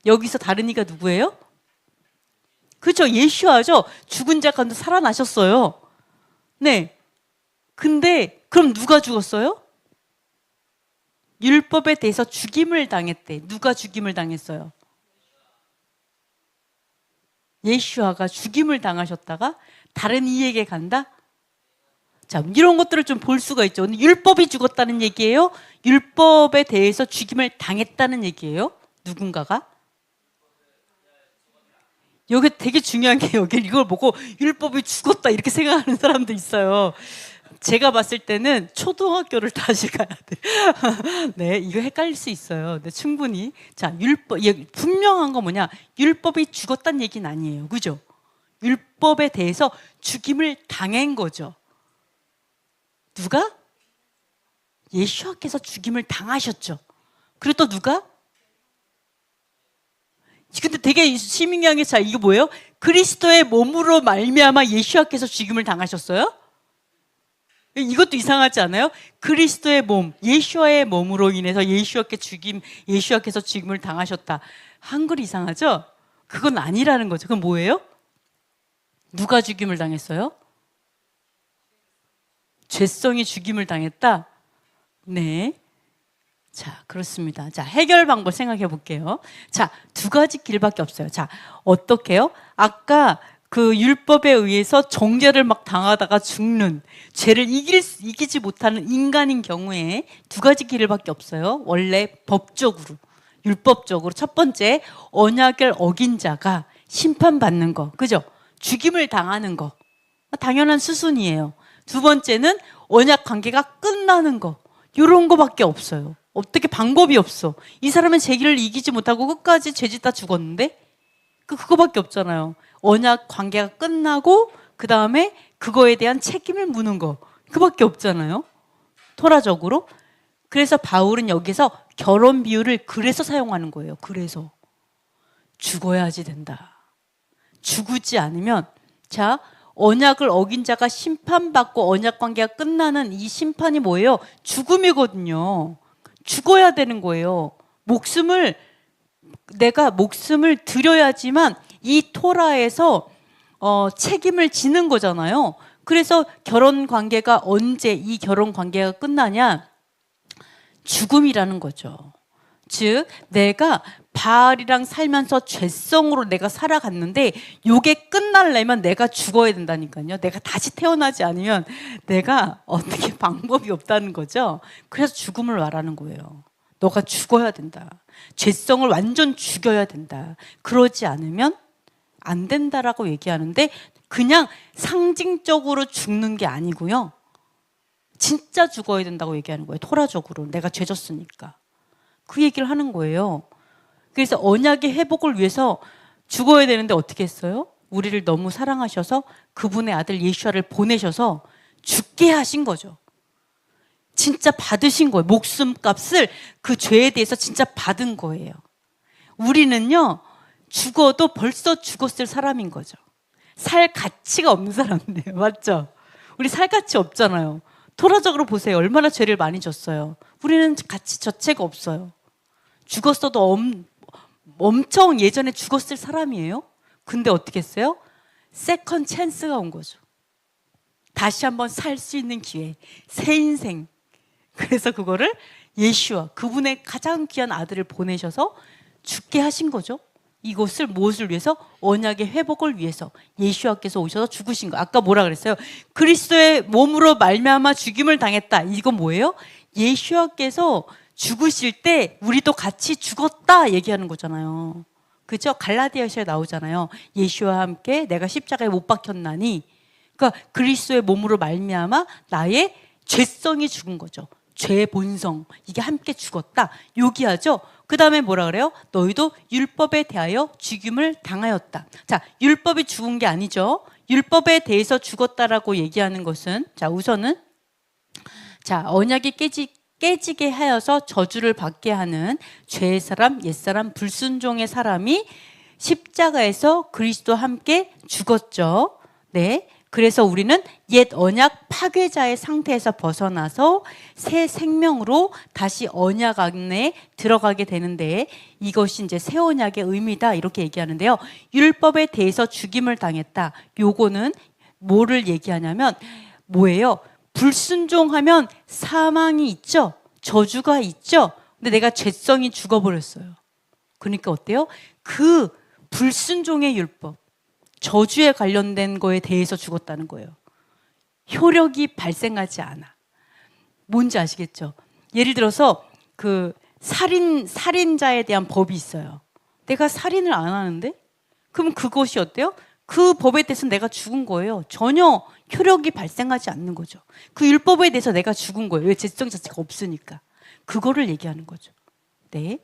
여기서 다른 이가 누구예요? 그렇죠. 예수와죠. 죽은 자 가운데 살아나셨어요. 네. 근데 그럼 누가 죽었어요? 율법에 대해서 죽임을 당했대. 누가 죽임을 당했어요? 예수와가 죽임을 당하셨다가 다른 이에게 간다? 자, 이런 것들을 좀 볼 수가 있죠. 율법이 죽었다는 얘기예요? 율법에 대해서 죽임을 당했다는 얘기예요? 누군가가? 여기 되게 중요한 게 여기 이걸 보고 율법이 죽었다 이렇게 생각하는 사람도 있어요. 제가 봤을 때는 초등학교를 다시 가야 돼. 네, 이거 헷갈릴 수 있어요. 네, 충분히. 자, 율법, 분명한 건 뭐냐? 율법이 죽었다는 얘기는 아니에요. 그죠? 율법에 대해서 죽임을 당한 거죠. 누가? 예수와께서 죽임을 당하셨죠. 그리고 또 누가? 근데 되게 시민경에 이거 뭐예요? 그리스도의 몸으로 말미암아 예수와께서 죽임을 당하셨어요? 이것도 이상하지 않아요? 그리스도의 몸, 예수와의 몸으로 인해서 예수와께서 죽임을 당하셨다. 한글 이상하죠? 그건 아니라는 거죠. 그건 뭐예요? 누가 죽임을 당했어요? 죄성이 죽임을 당했다? 네. 자, 그렇습니다. 자, 해결 방법 생각해 볼게요. 자, 두 가지 길밖에 없어요. 자, 어떻게요? 아까 그 율법에 의해서 정죄를 막 당하다가 죽는, 죄를 이기지 못하는 인간인 경우에 두 가지 길밖에 없어요. 원래 법적으로, 율법적으로. 첫 번째, 언약을 어긴 자가 심판받는 거. 그죠? 죽임을 당하는 거. 당연한 수순이에요. 두 번째는 언약 관계가 끝나는 거. 이런 거밖에 없어요. 어떻게 방법이 없어. 이 사람은 죄를 이기지 못하고 끝까지 죄짓다 죽었는데 그거밖에 없잖아요. 언약 관계가 끝나고 그 다음에 그거에 대한 책임을 묻는 거. 그밖에 없잖아요. 토라적으로. 그래서 바울은 여기서 결혼 비유를 그래서 사용하는 거예요. 그래서 죽어야지 된다. 죽지 않으면, 자, 언약을 어긴 자가 심판받고 언약 관계가 끝나는 이 심판이 뭐예요? 죽음이거든요. 죽어야 되는 거예요. 내가 목숨을 드려야지만 이 토라에서 책임을 지는 거잖아요. 그래서 결혼 관계가 언제 이 결혼 관계가 끝나냐? 죽음이라는 거죠. 즉, 내가 바알이랑 살면서 죄성으로 내가 살아갔는데 요게 끝날려면 내가 죽어야 된다니까요. 내가 다시 태어나지 않으면 내가 어떻게 방법이 없다는 거죠. 그래서 죽음을 말하는 거예요. 너가 죽어야 된다. 죄성을 완전 죽여야 된다. 그러지 않으면 안 된다라고 얘기하는데 그냥 상징적으로 죽는 게 아니고요. 진짜 죽어야 된다고 얘기하는 거예요. 토라적으로. 내가 죄졌으니까. 그 얘기를 하는 거예요. 그래서 언약의 회복을 위해서 죽어야 되는데 어떻게 했어요? 우리를 너무 사랑하셔서 그분의 아들 예수아를 보내셔서 죽게 하신 거죠. 진짜 받으신 거예요. 목숨값을 그 죄에 대해서 진짜 받은 거예요. 우리는요, 죽어도 벌써 죽었을 사람인 거죠. 살 가치가 없는 사람인데요. 맞죠? 우리 살 가치 없잖아요. 토라적으로 보세요. 얼마나 죄를 많이 졌어요. 우리는 가치 자체가 없어요. 죽었어도 엄청 예전에 죽었을 사람이에요. 근데 어떻게 했어요? 세컨 찬스가 온 거죠. 다시 한번 살 수 있는 기회, 새 인생. 그래서 그거를 예수와 그분의 가장 귀한 아들을 보내셔서 죽게 하신 거죠. 이것을 무엇을 위해서? 언약의 회복을 위해서 예수와께서 오셔서 죽으신 거. 아까 뭐라 그랬어요? 그리스도의 몸으로 말미암아 죽임을 당했다. 이건 뭐예요? 예수와께서 죽으실 때 우리도 같이 죽었다 얘기하는 거잖아요. 그죠? 갈라디아서에 나오잖아요. 예수와 함께 내가 십자가에 못 박혔나니. 그러니까 그리스도의 몸으로 말미암아 나의 죄성이 죽은 거죠. 죄의 본성, 이게 함께 죽었다. 요기하죠. 그 다음에 뭐라 그래요? 너희도 율법에 대하여 죽임을 당하였다. 자, 율법이 죽은 게 아니죠. 율법에 대해서 죽었다라고 얘기하는 것은, 자, 우선은, 자, 언약이 깨지게 하여서 저주를 받게 하는 죄의 사람, 옛사람, 불순종의 사람이 십자가에서 그리스도와 함께 죽었죠. 네. 그래서 우리는 옛 언약 파괴자의 상태에서 벗어나서 새 생명으로 다시 언약 안에 들어가게 되는데 이것이 이제 새 언약의 의미다 이렇게 얘기하는데요. 율법에 대해서 죽임을 당했다. 요거는 뭐를 얘기하냐면 뭐예요? 불순종하면 사망이 있죠. 저주가 있죠. 근데 내가 죄성이 죽어버렸어요. 그러니까 어때요? 그 불순종의 율법, 저주에 관련된 거에 대해서 죽었다는 거예요. 효력이 발생하지 않아. 뭔지 아시겠죠? 예를 들어서 그 살인자에 대한 법이 있어요. 내가 살인을 안 하는데? 그럼 그것이 어때요? 그 법에 대해서 내가 죽은 거예요. 전혀 효력이 발생하지 않는 거죠. 그 율법에 대해서 내가 죽은 거예요. 왜? 죄성 자체가 없으니까. 그거를 얘기하는 거죠. 네.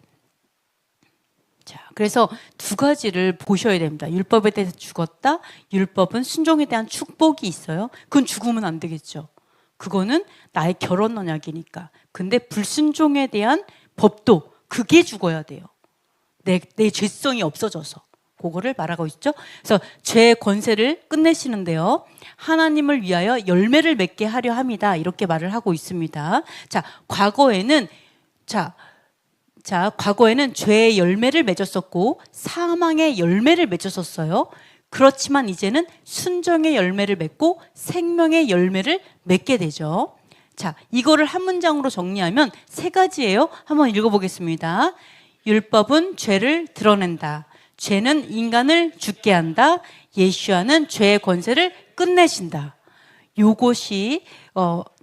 자, 그래서 두 가지를 보셔야 됩니다. 율법에 대해서 죽었다. 율법은 순종에 대한 축복이 있어요. 그건 죽으면 안 되겠죠. 그거는 나의 결혼 언약이니까. 근데 불순종에 대한 법도 그게 죽어야 돼요. 내 죄성이 없어져서. 그거를 말하고 있죠. 그래서 죄의 권세를 끝내시는데요. 하나님을 위하여 열매를 맺게 하려 합니다. 이렇게 말을 하고 있습니다. 자, 과거에는 죄의 열매를 맺었었고 사망의 열매를 맺었었어요. 그렇지만 이제는 순종의 열매를 맺고 생명의 열매를 맺게 되죠. 자, 이거를 한 문장으로 정리하면 세 가지예요. 한번 읽어보겠습니다. 율법은 죄를 드러낸다. 죄는 인간을 죽게 한다. 예수와는 죄의 권세를 끝내신다. 요것이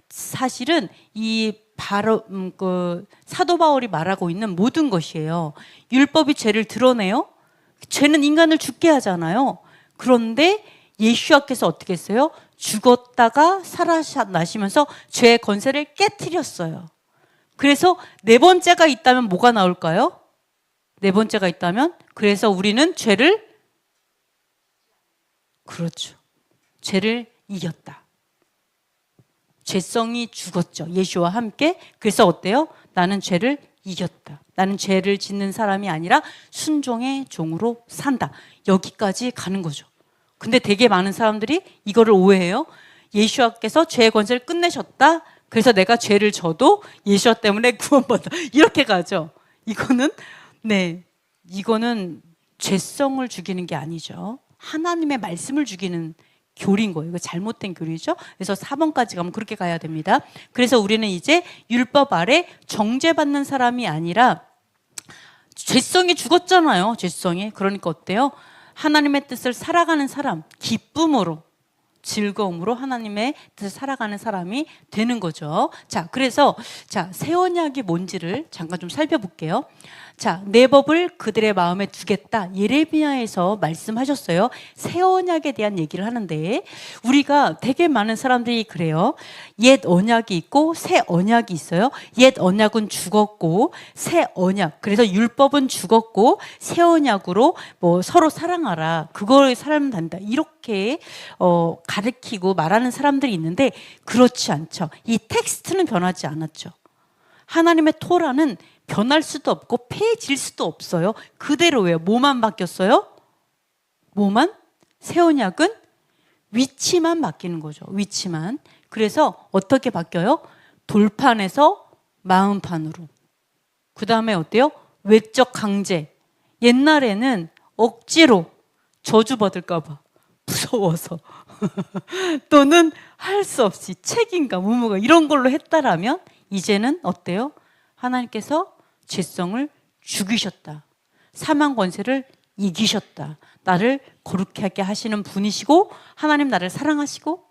사실은 이 바로 그 사도 바울이 말하고 있는 모든 것이에요. 율법이 죄를 드러내요. 죄는 인간을 죽게 하잖아요. 그런데 예수와께서 어떻게 했어요? 죽었다가 살아나시면서 죄의 권세를 깨트렸어요. 그래서 네 번째가 있다면 뭐가 나올까요? 네 번째가 있다면 그래서 우리는 죄를 그렇죠. 죄를 이겼다. 죄성이 죽었죠. 예수와 함께. 그래서 어때요? 나는 죄를 이겼다. 나는 죄를 짓는 사람이 아니라 순종의 종으로 산다. 여기까지 가는 거죠. 근데 되게 많은 사람들이 이거를 오해해요. 예수와께서 죄의 권세를 끝내셨다. 그래서 내가 죄를 져도 예수와 때문에 구원받아. 이렇게 가죠. 이거는 죄성을 죽이는 게 아니죠. 하나님의 말씀을 죽이는 교리인 거예요. 이거 잘못된 교리죠. 그래서 4번까지 가면 그렇게 가야 됩니다. 그래서 우리는 이제 율법 아래 정죄받는 사람이 아니라 죄성이 죽었잖아요. 죄성이. 그러니까 어때요? 하나님의 뜻을 살아가는 사람, 기쁨으로, 즐거움으로 하나님의 뜻을 살아가는 사람이 되는 거죠. 자, 그래서 새 언약이 뭔지를 잠깐 좀 살펴볼게요. 자, 내 법을 그들의 마음에 두겠다. 예레미야에서 말씀하셨어요. 새 언약에 대한 얘기를 하는데 우리가 되게 많은 사람들이 그래요. 옛 언약이 있고 새 언약이 있어요. 옛 언약은 죽었고 새 언약. 그래서 율법은 죽었고 새 언약으로 뭐 서로 사랑하라. 그걸 살면 된다. 이렇게 가르치고 말하는 사람들이 있는데 그렇지 않죠. 이 텍스트는 변하지 않았죠. 하나님의 토라는 변할 수도 없고 폐해질 수도 없어요. 그대로예요. 뭐만 바뀌었어요? 뭐만? 새 언약은 위치만 바뀌는 거죠. 위치만. 그래서 어떻게 바뀌어요? 돌판에서 마음판으로. 그 다음에 어때요? 외적 강제. 옛날에는 억지로 저주받을까 봐 무서워서 또는 할 수 없이 책임감, 의무가 이런 걸로 했다라면 이제는 어때요? 하나님께서 죄성을 죽이셨다. 사망 권세를 이기셨다. 나를 거룩하게 하게 하시는 분이시고 하나님 나를 사랑하시고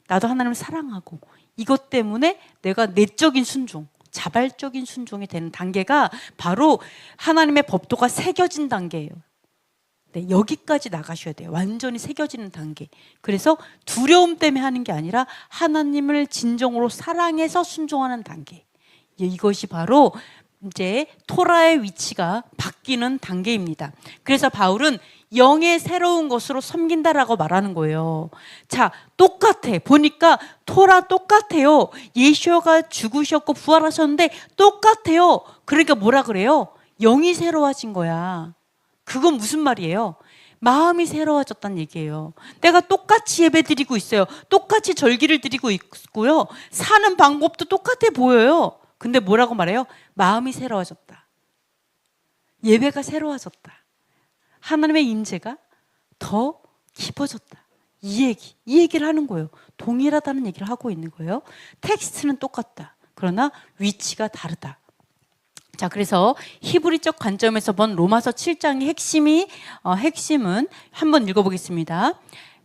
나도 하나님을 사랑하고 이것 때문에 내가 내적인 순종, 자발적인 순종이 되는 단계가 바로 하나님의 법도가 새겨진 단계예요. 네, 여기까지 나가셔야 돼요. 완전히 새겨지는 단계. 그래서 두려움 때문에 하는 게 아니라 하나님을 진정으로 사랑해서 순종하는 단계. 이것이 바로 이제 토라의 위치가 바뀌는 단계입니다. 그래서 바울은 영의 새로운 것으로 섬긴다라고 말하는 거예요. 자, 똑같아. 보니까 토라 똑같아요. 예수가 죽으셨고 부활하셨는데 똑같아요. 그러니까 뭐라 그래요? 영이 새로워진 거야. 그건 무슨 말이에요? 마음이 새로워졌다는 얘기예요. 내가 똑같이 예배 드리고 있어요. 똑같이 절기를 드리고 있고요. 사는 방법도 똑같아 보여요. 근데 뭐라고 말해요? 마음이 새로워졌다. 예배가 새로워졌다. 하나님의 임재가 더 깊어졌다. 이 얘기를 하는 거예요. 동일하다는 얘기를 하고 있는 거예요. 텍스트는 똑같다. 그러나 위치가 다르다. 자, 그래서 히브리적 관점에서 본 로마서 7장의 핵심은 한번 읽어보겠습니다.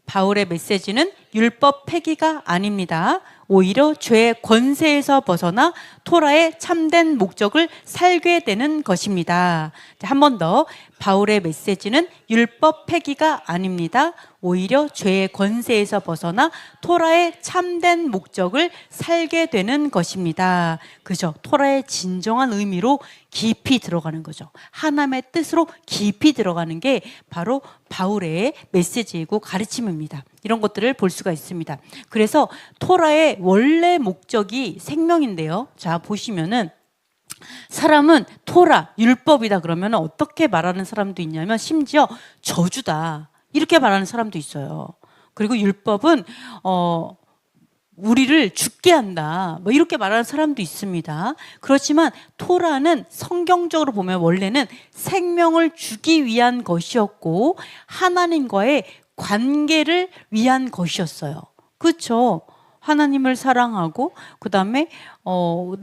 바울의 메시지는 율법 폐기가 아닙니다. 오히려 죄의 권세에서 벗어나 토라의 참된 목적을 살게 되는 것입니다. 한 번 더. 바울의 메시지는 율법 폐기가 아닙니다. 오히려 죄의 권세에서 벗어나 토라의 참된 목적을 살게 되는 것입니다. 그죠? 토라의 진정한 의미로 깊이 들어가는 거죠. 하나님의 뜻으로 깊이 들어가는 게 바로 바울의 메시지이고 가르침입니다. 이런 것들을 볼 수가 있습니다. 그래서 토라의 원래 목적이 생명인데요. 자, 보시면은 사람은 토라, 율법이다 그러면 어떻게 말하는 사람도 있냐면 심지어 저주다 이렇게 말하는 사람도 있어요. 그리고 율법은 우리를 죽게 한다 뭐 이렇게 말하는 사람도 있습니다. 그렇지만 토라는 성경적으로 보면 원래는 생명을 주기 위한 것이었고 하나님과의 관계를 위한 것이었어요. 그렇죠? 하나님을 사랑하고 그다음에 뭐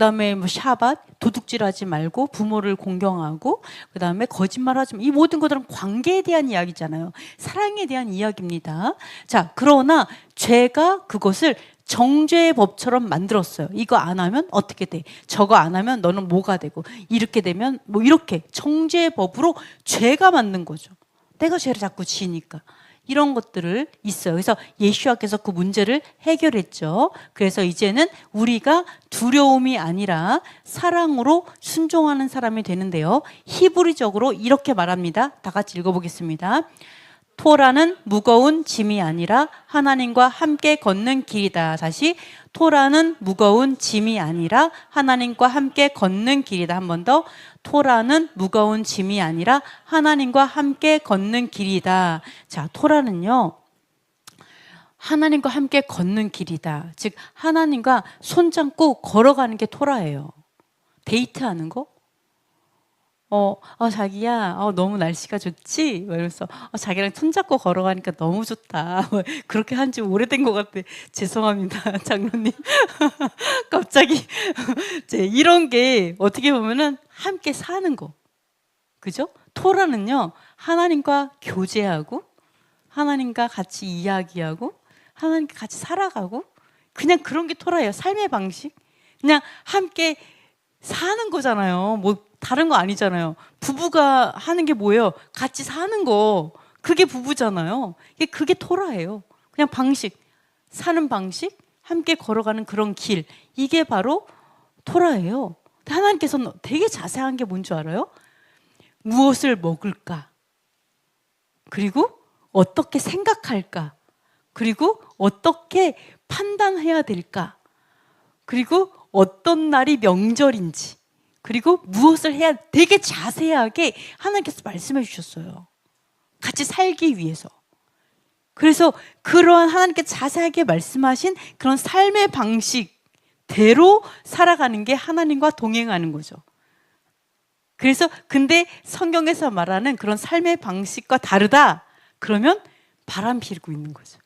샤밧 도둑질하지 말고 부모를 공경하고 그다음에 거짓말하지 마. 이 모든 것들은 관계에 대한 이야기잖아요. 사랑에 대한 이야기입니다. 자, 그러나 죄가 그것을 정죄의 법처럼 만들었어요. 이거 안 하면 어떻게 돼? 저거 안 하면 너는 뭐가 되고 이렇게 되면 뭐 이렇게 정죄의 법으로 죄가 만든 거죠. 내가 죄를 자꾸 지으니까. 이런 것들을 있어요. 그래서 예수와께서 그 문제를 해결했죠. 그래서 이제는 우리가 두려움이 아니라 사랑으로 순종하는 사람이 되는데요. 히브리적으로 이렇게 말합니다. 다 같이 읽어보겠습니다. 토라는 무거운 짐이 아니라 하나님과 함께 걷는 길이다. 다시 토라는 무거운 짐이 아니라 하나님과 함께 걷는 길이다. 한 번 더. 토라는 무거운 짐이 아니라 하나님과 함께 걷는 길이다. 자, 토라는요. 하나님과 함께 걷는 길이다. 즉 하나님과 손잡고 걸어가는 게 토라예요. 데이트하는 거? 자기야, 너무 날씨가 좋지? 이러면서, 자기랑 손잡고 걸어가니까 너무 좋다. 그렇게 한 지 오래된 것 같아. 죄송합니다, 장로님. 갑자기. 이런 게 어떻게 보면은 함께 사는 거. 그죠? 토라는요, 하나님과 교제하고, 하나님과 같이 이야기하고, 하나님과 같이 살아가고, 그냥 그런 게 토라예요. 삶의 방식. 그냥 함께 사는 거잖아요. 뭐, 다른 거 아니잖아요. 부부가 하는 게 뭐예요? 같이 사는 거. 그게 부부잖아요. 그게 토라예요. 그냥 방식. 사는 방식, 함께 걸어가는 그런 길. 이게 바로 토라예요. 하나님께서는 되게 자세한 게 뭔 줄 알아요? 무엇을 먹을까? 그리고 어떻게 생각할까? 그리고 어떻게 판단해야 될까? 그리고 어떤 날이 명절인지, 그리고 무엇을 해야 되게 자세하게 하나님께서 말씀해 주셨어요. 같이 살기 위해서. 그래서 그러한 하나님께 자세하게 말씀하신 그런 삶의 방식대로 살아가는 게 하나님과 동행하는 거죠. 그래서 근데 성경에서 말하는 그런 삶의 방식과 다르다. 그러면 바람 피우고 있는 거죠.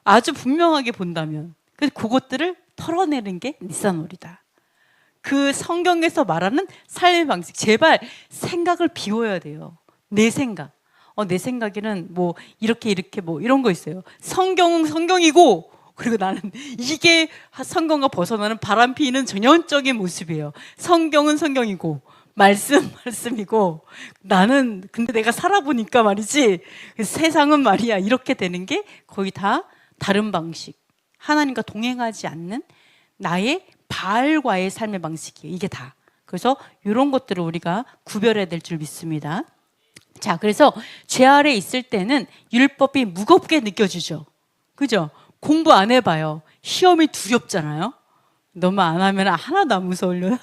아주 분명하게 본다면. 그래서 그것들을 털어내는 게 니사놀이다. 그 성경에서 말하는 삶의 방식. 제발 생각을 비워야 돼요. 내 생각. 내 생각에는 뭐 이렇게 뭐 이런 거 있어요. 성경은 성경이고, 그리고 나는 이게 성경과 벗어나는 바람 피는 전형적인 모습이에요. 성경은 성경이고 말씀이고, 나는 근데 내가 살아보니까 말이지, 세상은 말이야, 이렇게 되는 게 거의 다 다른 방식. 하나님과 동행하지 않는 나의 바알과의 삶의 방식이에요. 이게 다. 그래서 이런 것들을 우리가 구별해야 될 줄 믿습니다. 자, 그래서 죄 아래 있을 때는 율법이 무겁게 느껴지죠. 그죠? 공부 안 해봐요. 시험이 두렵잖아요. 너무 안 하면 하나도 안 무서우려나?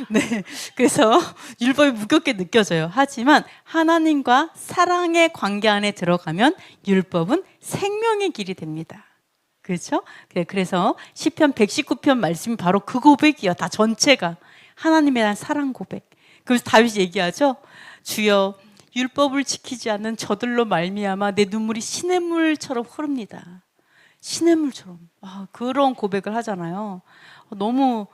네. 그래서 율법이 무겁게 느껴져요. 하지만 하나님과 사랑의 관계 안에 들어가면 율법은 생명의 길이 됩니다. 그렇죠? 그래서 시편 119편 말씀이 바로 그 고백이에요. 다 전체가 하나님에 대한 사랑 고백. 그래서 다윗이 얘기하죠. 주여, 율법을 지키지 않는 저들로 말미암아 내 눈물이 시냇물처럼 흐릅니다. 시냇물처럼. 그런 고백을 하잖아요. 너무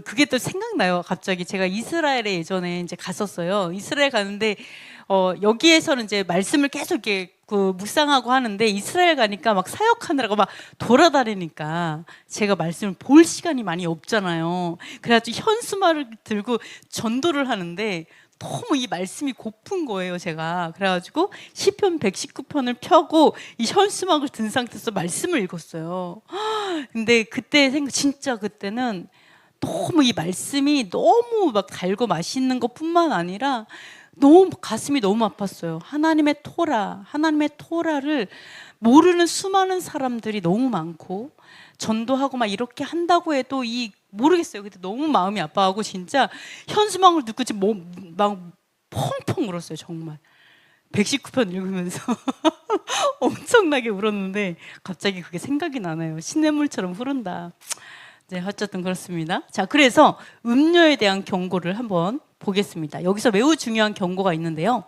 그게 또 생각나요. 갑자기 제가 이스라엘에 예전에 이제 갔었어요. 이스라엘 가는데 여기에서는 이제 말씀을 계속 이렇게 묵상하고 하는데, 이스라엘 가니까 막 사역하느라고 막 돌아다니니까 제가 말씀을 볼 시간이 많이 없잖아요. 그래가지고 현수막을 들고 전도를 하는데 너무 이 말씀이 고픈 거예요, 제가. 그래가지고 시편 119편을 펴고 이 현수막을 든 상태에서 말씀을 읽었어요. 근데 그때 진짜 그때는 너무 이 말씀이 너무 막 달고 맛있는 것뿐만 아니라 너무 가슴이 너무 아팠어요. 하나님의 토라를 모르는 수많은 사람들이 너무 많고, 전도하고 막 이렇게 한다고 해도 모르겠어요. 그때 너무 마음이 아파하고 진짜 현수막을 듣고 막 펑펑 울었어요. 정말 119편 읽으면서 엄청나게 울었는데 갑자기 그게 생각이 나네요. 시냇물처럼 흐른다. 네, 어쨌든 그렇습니다. 자, 그래서 음료에 대한 경고를 한번 보겠습니다. 여기서 매우 중요한 경고가 있는데요.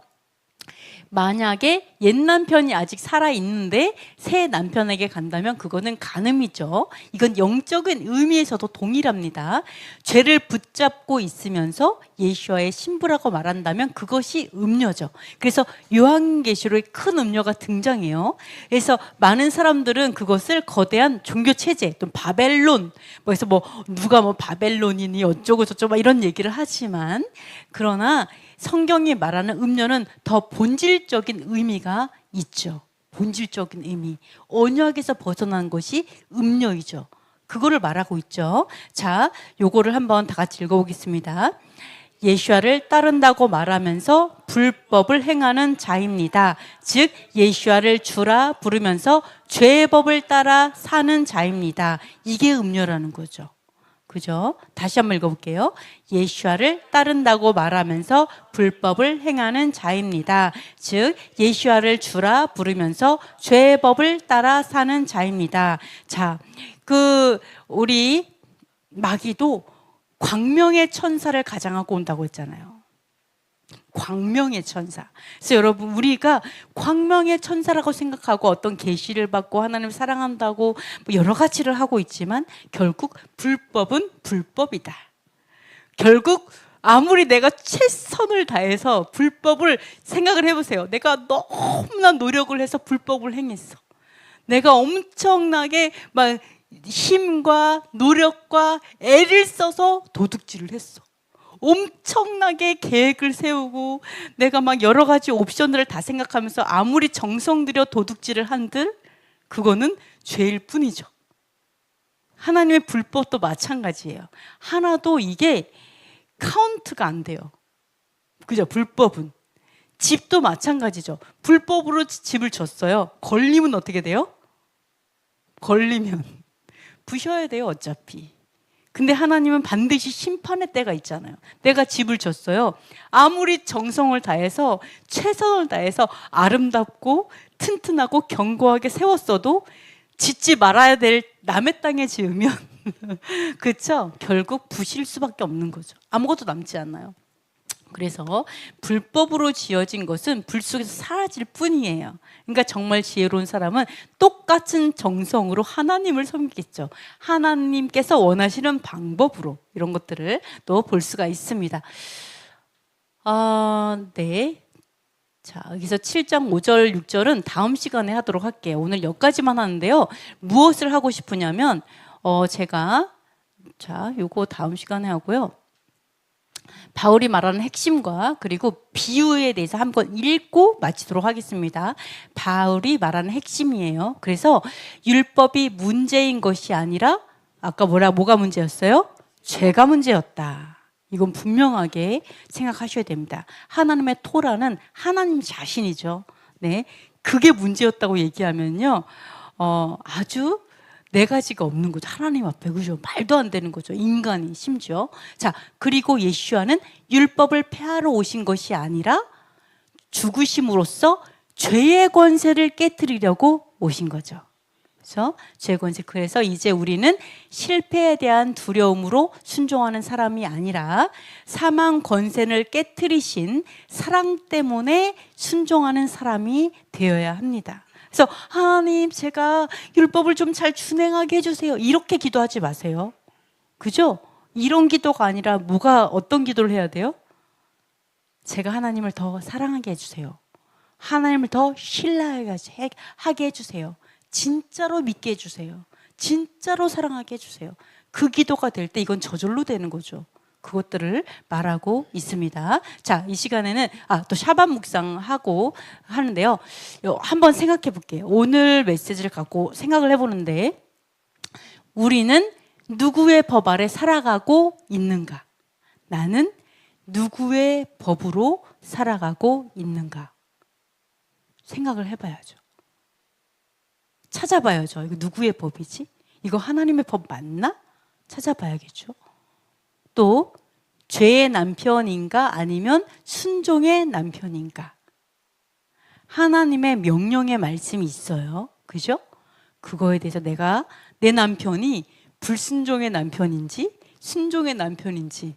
만약에 옛 남편이 아직 살아있는데 새 남편에게 간다면 그거는 간음이죠. 이건 영적인 의미에서도 동일합니다. 죄를 붙잡고 있으면서 예수와의 신부라고 말한다면 그것이 음료죠. 그래서 요한계시록에 큰 음료가 등장해요. 그래서 많은 사람들은 그것을 거대한 종교체제, 또 바벨론, 그래서 누가 바벨론이니 어쩌고 저쩌고 막 이런 얘기를 하지만, 그러나 성경이 말하는 음료는 더 본질적인 의미가 있죠. 본질적인 의미. 언약에서 벗어난 것이 음료이죠. 그거를 말하고 있죠. 자, 요거를 한번 다 같이 읽어보겠습니다. 예수와를 따른다고 말하면서 불법을 행하는 자입니다. 즉 예수와를 주라 부르면서 죄의 법을 따라 사는 자입니다. 이게 음료라는 거죠. 그죠? 다시 한번 읽어볼게요. 예수와를 따른다고 말하면서 불법을 행하는 자입니다. 즉 예수와를 주라 부르면서 죄의 법을 따라 사는 자입니다. 자, 우리 마귀도 광명의 천사를 가장하고 온다고 했잖아요. 광명의 천사. 그래서 여러분, 우리가 광명의 천사라고 생각하고 어떤 계시를 받고 하나님을 사랑한다고 여러 가지를 하고 있지만 결국 불법은 불법이다. 결국 아무리 내가 최선을 다해서 불법을 생각을 해보세요. 내가 너무나 노력을 해서 불법을 행했어. 내가 엄청나게 막 힘과 노력과 애를 써서 도둑질을 했어. 엄청나게 계획을 세우고 내가 막 여러 가지 옵션들을 다 생각하면서 아무리 정성 들여 도둑질을 한들 그거는 죄일 뿐이죠. 하나님의 불법도 마찬가지예요. 하나도 이게 카운트가 안 돼요. 그죠? 불법은. 집도 마찬가지죠. 불법으로 집을 졌어요. 걸리면 어떻게 돼요? 걸리면 부셔야 돼요, 어차피. 근데 하나님은 반드시 심판의 때가 있잖아요. 내가 집을 졌어요. 아무리 정성을 다해서 최선을 다해서 아름답고 튼튼하고 견고하게 세웠어도 짓지 말아야 될 남의 땅에 지으면 그렇죠? 결국 부실 수밖에 없는 거죠. 아무것도 남지 않아요. 그래서 불법으로 지어진 것은 불 속에서 사라질 뿐이에요. 그러니까 정말 지혜로운 사람은 똑같은 정성으로 하나님을 섬기겠죠. 하나님께서 원하시는 방법으로 이런 것들을 또 볼 수가 있습니다. 네. 자, 여기서 7장 5절, 6절은 다음 시간에 하도록 할게요. 오늘 여기까지만 하는데요. 무엇을 하고 싶으냐면 제가 요거 다음 시간에 하고요. 바울이 말하는 핵심과 그리고 비유에 대해서 한번 읽고 마치도록 하겠습니다. 바울이 말하는 핵심이에요. 그래서 율법이 문제인 것이 아니라 아까 뭐가 문제였어요? 죄가 문제였다. 이건 분명하게 생각하셔야 됩니다. 하나님의 토라는 하나님 자신이죠. 네, 그게 문제였다고 얘기하면요, 아주 네 가지가 없는 거죠. 하나님 앞에. 그죠? 말도 안 되는 거죠. 인간이 심지어. 자, 그리고 예수와는 율법을 폐하러 오신 것이 아니라 죽으심으로써 죄의 권세를 깨트리려고 오신 거죠. 그래서 죄의 권세. 그래서 이제 우리는 실패에 대한 두려움으로 순종하는 사람이 아니라 사망 권세를 깨트리신 사랑 때문에 순종하는 사람이 되어야 합니다. 그래서 하나님 제가 율법을 좀 잘 준행하게 해주세요. 이렇게 기도하지 마세요. 그죠? 이런 기도가 아니라 어떤 기도를 해야 돼요? 제가 하나님을 더 사랑하게 해주세요. 하나님을 더 신뢰하게 해주세요. 진짜로 믿게 해주세요. 진짜로 사랑하게 해주세요. 그 기도가 될 때 이건 저절로 되는 거죠. 그것들을 말하고 있습니다. 자, 이 시간에는 또 샤bat 묵상하고 하는데요. 한번 생각해 볼게요. 오늘 메시지를 갖고 생각을 해보는데 우리는 누구의 법 아래 살아가고 있는가? 나는 누구의 법으로 살아가고 있는가? 생각을 해봐야죠. 찾아봐야죠. 이거 누구의 법이지? 이거 하나님의 법 맞나? 찾아봐야겠죠. 또 죄의 남편인가 아니면 순종의 남편인가? 하나님의 명령의 말씀이 있어요. 그죠? 그거에 대해서 내 남편이 불순종의 남편인지 순종의 남편인지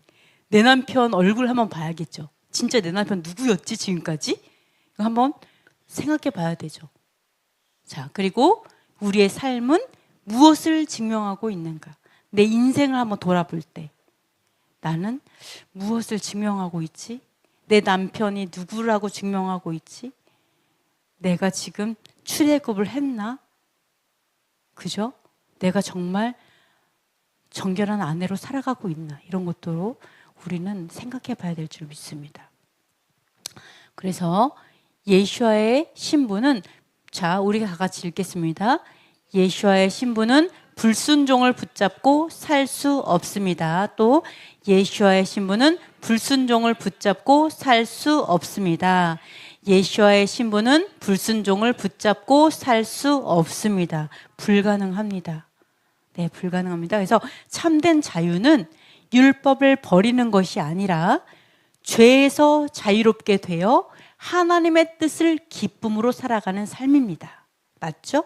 내 남편 얼굴 한번 봐야겠죠. 진짜 내 남편 누구였지 지금까지? 이거 한번 생각해 봐야 되죠. 자, 그리고 우리의 삶은 무엇을 증명하고 있는가? 내 인생을 한번 돌아볼 때 나는 무엇을 증명하고 있지? 내 남편이 누구라고 증명하고 있지? 내가 지금 출애굽을 했나? 그죠? 내가 정말 정결한 아내로 살아가고 있나? 이런 것도 우리는 생각해 봐야 될 줄 믿습니다. 그래서 예수와의 신부는 우리가 다 같이 읽겠습니다. 예수와의 신부는 불순종을 붙잡고 살 수 없습니다. 또 예수와의 신부는 불순종을 붙잡고 살 수 없습니다. 예수와의 신부는 불순종을 붙잡고 살 수 없습니다. 불가능합니다. 네, 불가능합니다. 그래서 참된 자유는 율법을 버리는 것이 아니라 죄에서 자유롭게 되어 하나님의 뜻을 기쁨으로 살아가는 삶입니다. 맞죠?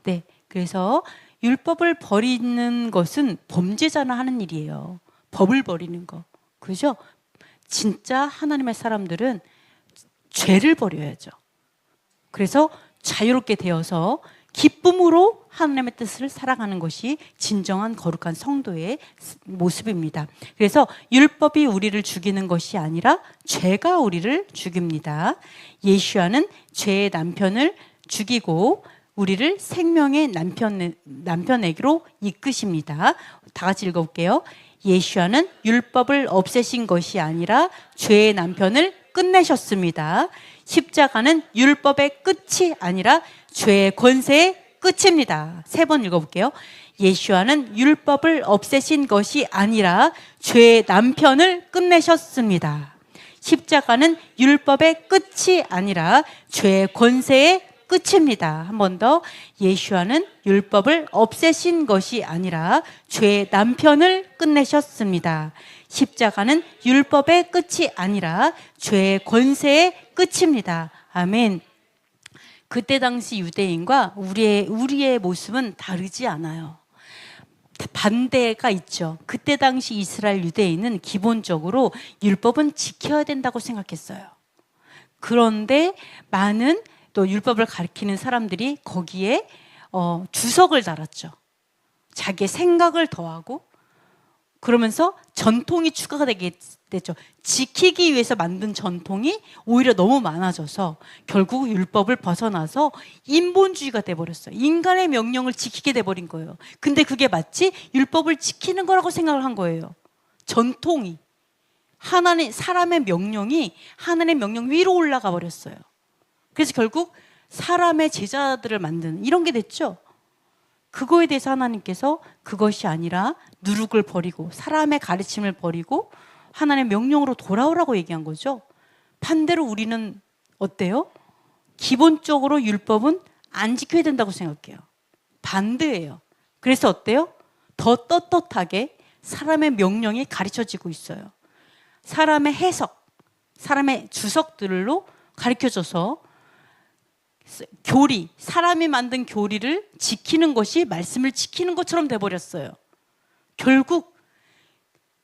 네, 그래서 율법을 버리는 것은 범죄자나 하는 일이에요. 법을 버리는 거. 그죠? 진짜 하나님의 사람들은 죄를 버려야죠. 그래서 자유롭게 되어서 기쁨으로 하나님의 뜻을 살아가는 것이 진정한 거룩한 성도의 모습입니다. 그래서 율법이 우리를 죽이는 것이 아니라 죄가 우리를 죽입니다. 예수와는 죄의 남편을 죽이고 우리를 생명의 남편에게로 이끄십니다. 다 같이 읽어볼게요. 예수와는 율법을 없애신 것이 아니라 죄의 남편을 끝내셨습니다. 십자가는 율법의 끝이 아니라 죄의 권세의 끝입니다. 3번 읽어볼게요. 예수와는 율법을 없애신 것이 아니라 죄의 남편을 끝내셨습니다. 십자가는 율법의 끝이 아니라 죄의 권세의 끝입니다. 한 번 더. 예수와는 율법을 없애신 것이 아니라 죄의 남편을 끝내셨습니다. 십자가는 율법의 끝이 아니라 죄의 권세의 끝입니다. 아멘. 그때 당시 유대인과 우리의 모습은 다르지 않아요. 반대가 있죠. 그때 당시 이스라엘 유대인은 기본적으로 율법은 지켜야 된다고 생각했어요. 그런데 많은 또 율법을 가리키는 사람들이 거기에 주석을 달았죠. 자기의 생각을 더하고 그러면서 전통이 추가가 되게 됐죠. 지키기 위해서 만든 전통이 오히려 너무 많아져서 결국 율법을 벗어나서 인본주의가 돼버렸어요. 인간의 명령을 지키게 돼버린 거예요. 근데 그게 마치 율법을 지키는 거라고 생각을 한 거예요. 전통이. 사람의 명령이 하나님의 명령 위로 올라가 버렸어요. 그래서 결국 사람의 제자들을 만드는 이런 게 됐죠. 그거에 대해서 하나님께서 그것이 아니라 누룩을 버리고 사람의 가르침을 버리고 하나님의 명령으로 돌아오라고 얘기한 거죠. 반대로 우리는 어때요? 기본적으로 율법은 안 지켜야 된다고 생각해요. 반대예요. 그래서 어때요? 더 떳떳하게 사람의 명령이 가르쳐지고 있어요. 사람의 해석, 사람의 주석들로 가르쳐져서 교리, 사람이 만든 교리를 지키는 것이 말씀을 지키는 것처럼 돼버렸어요. 결국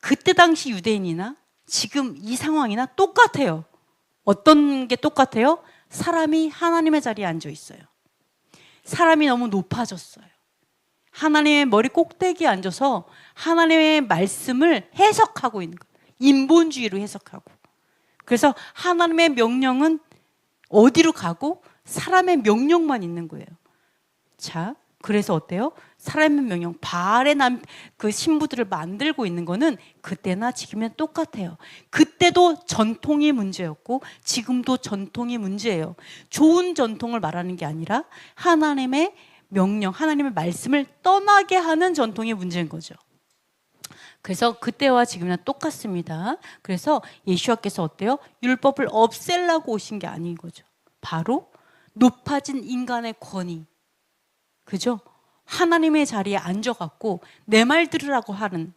그때 당시 유대인이나 지금 이 상황이나 똑같아요. 어떤 게 똑같아요? 사람이 하나님의 자리에 앉아 있어요. 사람이 너무 높아졌어요. 하나님의 머리 꼭대기에 앉아서 하나님의 말씀을 해석하고 있는 거예요. 인본주의로 해석하고. 그래서 하나님의 명령은 어디로 가고 사람의 명령만 있는 거예요. 자, 그래서 어때요? 사람의 명령, 바알의 그 신부들을 만들고 있는 거는 그때나 지금이나 똑같아요. 그때도 전통이 문제였고 지금도 전통이 문제예요. 좋은 전통을 말하는 게 아니라 하나님의 명령, 하나님의 말씀을 떠나게 하는 전통이 문제인 거죠. 그래서 그때와 지금이나 똑같습니다. 그래서 예수와께서 어때요? 율법을 없애려고 오신 게 아닌 거죠. 바로 높아진 인간의 권위, 그죠? 하나님의 자리에 앉아갖고 내 말 들으라고 하는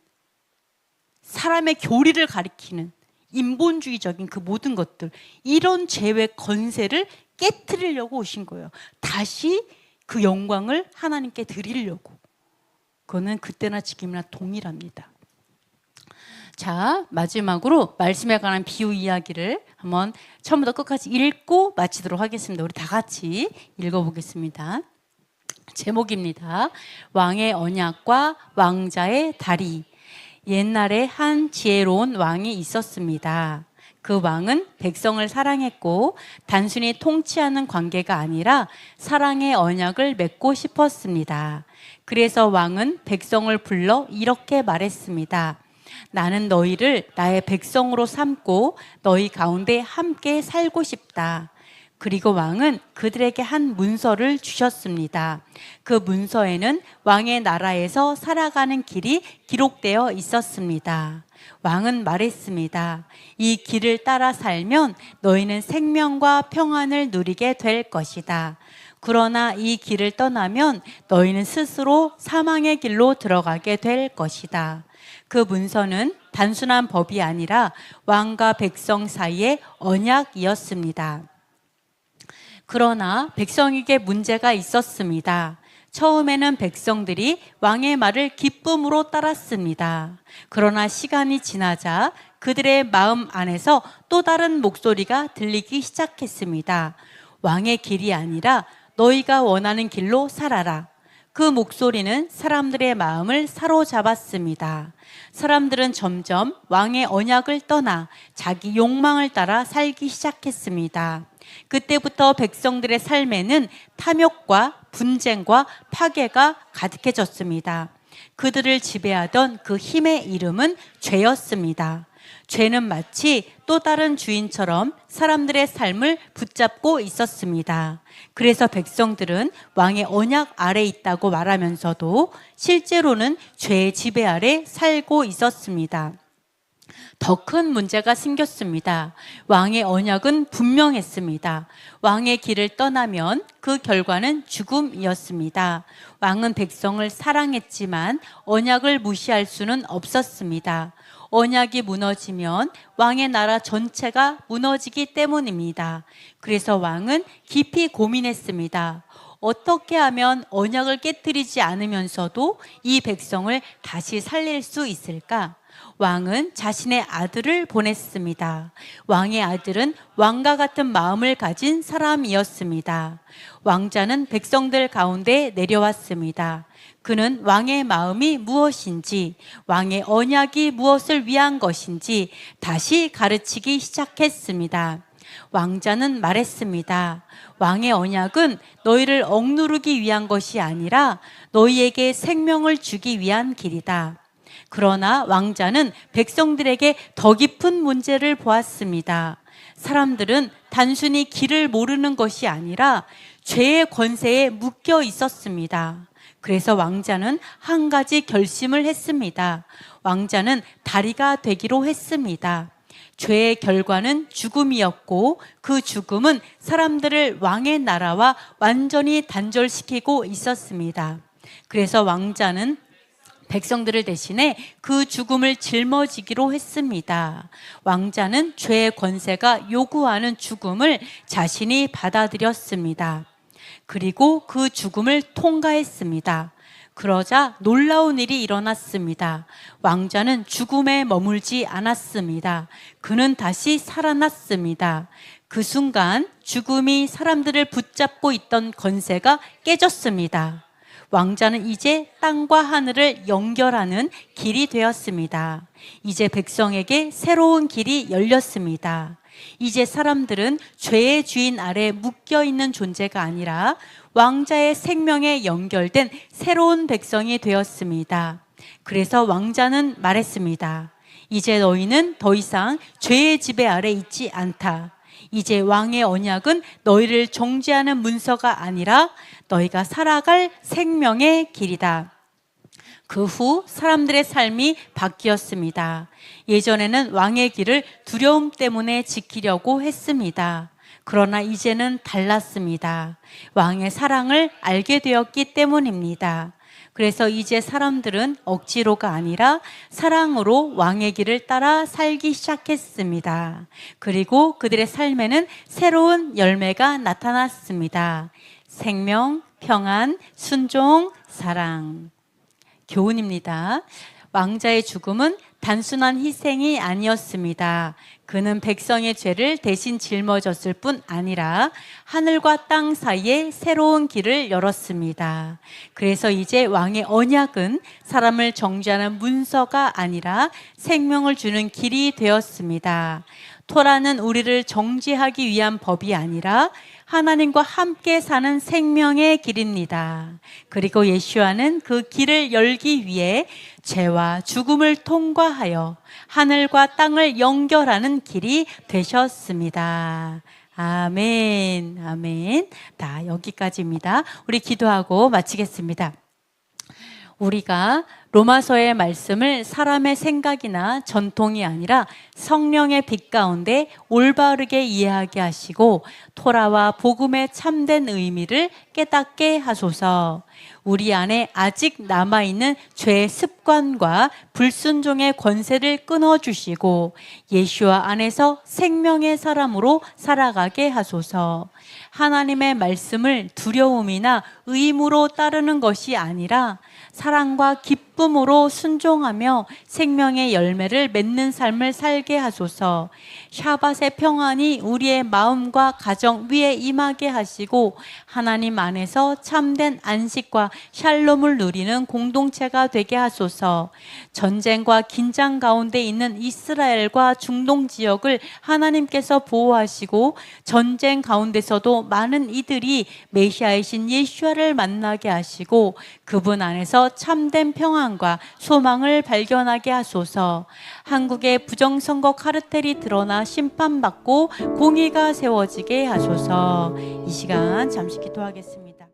사람의 교리를 가리키는 인본주의적인 그 모든 것들, 이런 죄의 권세를 깨트리려고 오신 거예요. 다시 그 영광을 하나님께 드리려고. 그거는 그때나 지금이나 동일합니다. 자, 마지막으로 말씀에 관한 비유 이야기를 한번 처음부터 끝까지 읽고 마치도록 하겠습니다. 우리 다 같이 읽어보겠습니다. 제목입니다. 왕의 언약과 왕자의 다리. 옛날에 한 지혜로운 왕이 있었습니다. 그 왕은 백성을 사랑했고 단순히 통치하는 관계가 아니라 사랑의 언약을 맺고 싶었습니다. 그래서 왕은 백성을 불러 이렇게 말했습니다. 나는 너희를 나의 백성으로 삼고 너희 가운데 함께 살고 싶다. 그리고 왕은 그들에게 한 문서를 주셨습니다. 그 문서에는 왕의 나라에서 살아가는 길이 기록되어 있었습니다. 왕은 말했습니다. 이 길을 따라 살면 너희는 생명과 평안을 누리게 될 것이다. 그러나 이 길을 떠나면 너희는 스스로 사망의 길로 들어가게 될 것이다. 그 문서는 단순한 법이 아니라 왕과 백성 사이의 언약이었습니다. 그러나 백성에게 문제가 있었습니다. 처음에는 백성들이 왕의 말을 기쁨으로 따랐습니다. 그러나 시간이 지나자 그들의 마음 안에서 또 다른 목소리가 들리기 시작했습니다. 왕의 길이 아니라 너희가 원하는 길로 살아라. 그 목소리는 사람들의 마음을 사로잡았습니다. 사람들은 점점 왕의 언약을 떠나 자기 욕망을 따라 살기 시작했습니다. 그때부터 백성들의 삶에는 탐욕과 분쟁과 파괴가 가득해졌습니다. 그들을 지배하던 그 힘의 이름은 죄였습니다. 죄는 마치 또 다른 주인처럼 사람들의 삶을 붙잡고 있었습니다. 그래서 백성들은 왕의 언약 아래 있다고 말하면서도 실제로는 죄의 지배 아래 살고 있었습니다. 더 큰 문제가 생겼습니다. 왕의 언약은 분명했습니다. 왕의 길을 떠나면 그 결과는 죽음이었습니다. 왕은 백성을 사랑했지만 언약을 무시할 수는 없었습니다. 언약이 무너지면 왕의 나라 전체가 무너지기 때문입니다. 그래서 왕은 깊이 고민했습니다. 어떻게 하면 언약을 깨뜨리지 않으면서도 이 백성을 다시 살릴 수 있을까? 왕은 자신의 아들을 보냈습니다. 왕의 아들은 왕과 같은 마음을 가진 사람이었습니다. 왕자는 백성들 가운데 내려왔습니다. 그는 왕의 마음이 무엇인지, 왕의 언약이 무엇을 위한 것인지 다시 가르치기 시작했습니다. 왕자는 말했습니다. 왕의 언약은 너희를 억누르기 위한 것이 아니라 너희에게 생명을 주기 위한 길이다. 그러나 왕자는 백성들에게 더 깊은 문제를 보았습니다. 사람들은 단순히 길을 모르는 것이 아니라 죄의 권세에 묶여 있었습니다. 그래서 왕자는 한 가지 결심을 했습니다. 왕자는 다리가 되기로 했습니다. 죄의 결과는 죽음이었고 그 죽음은 사람들을 왕의 나라와 완전히 단절시키고 있었습니다. 그래서 왕자는 백성들을 대신해 그 죽음을 짊어지기로 했습니다. 왕자는 죄의 권세가 요구하는 죽음을 자신이 받아들였습니다. 그리고 그 죽음을 통과했습니다. 그러자 놀라운 일이 일어났습니다. 왕자는 죽음에 머물지 않았습니다. 그는 다시 살아났습니다. 그 순간 죽음이 사람들을 붙잡고 있던 권세가 깨졌습니다. 왕자는 이제 땅과 하늘을 연결하는 길이 되었습니다. 이제 백성에게 새로운 길이 열렸습니다. 이제 사람들은 죄의 주인 아래 묶여있는 존재가 아니라 왕자의 생명에 연결된 새로운 백성이 되었습니다. 그래서 왕자는 말했습니다. 이제 너희는 더 이상 죄의 지배 아래 있지 않다. 이제 왕의 언약은 너희를 정죄하는 문서가 아니라 너희가 살아갈 생명의 길이다. 그 후 사람들의 삶이 바뀌었습니다. 예전에는 왕의 길을 두려움 때문에 지키려고 했습니다. 그러나 이제는 달랐습니다. 왕의 사랑을 알게 되었기 때문입니다. 그래서 이제 사람들은 억지로가 아니라 사랑으로 왕의 길을 따라 살기 시작했습니다. 그리고 그들의 삶에는 새로운 열매가 나타났습니다. 생명, 평안, 순종, 사랑. 교훈입니다. 왕자의 죽음은 단순한 희생이 아니었습니다. 그는 백성의 죄를 대신 짊어졌을 뿐 아니라 하늘과 땅 사이에 새로운 길을 열었습니다. 그래서 이제 왕의 언약은 사람을 정죄하는 문서가 아니라 생명을 주는 길이 되었습니다. 토라는 우리를 정죄하기 위한 법이 아니라 하나님과 함께 사는 생명의 길입니다. 그리고 예수와는 그 길을 열기 위해 죄와 죽음을 통과하여 하늘과 땅을 연결하는 길이 되셨습니다. 아멘, 아멘. 다 여기까지입니다. 우리 기도하고 마치겠습니다. 우리가 로마서의 말씀을 사람의 생각이나 전통이 아니라 성령의 빛 가운데 올바르게 이해하게 하시고 토라와 복음의 참된 의미를 깨닫게 하소서. 우리 안에 아직 남아있는 죄의 습관과 불순종의 권세를 끊어주시고 예수와 안에서 생명의 사람으로 살아가게 하소서. 하나님의 말씀을 두려움이나 의무로 따르는 것이 아니라 사랑과 기쁨으로 순종하며 생명의 열매를 맺는 삶을 살게 하소서. 샤밧의 평안이 우리의 마음과 가정 위에 임하게 하시고 하나님 안에서 참된 안식과 샬롬을 누리는 공동체가 되게 하소서. 전쟁과 긴장 가운데 있는 이스라엘과 중동 지역을 하나님께서 보호하시고 전쟁 가운데서도 많은 이들이 메시아이신 예수와를 만나게 하시고 그분 안에서 참된 평안과 소망을 발견하게 하소서. 한국의 부정선거 카르텔이 드러나 심판받고 공의가 세워지게 하소서. 이 시간 잠시 기도하겠습니다.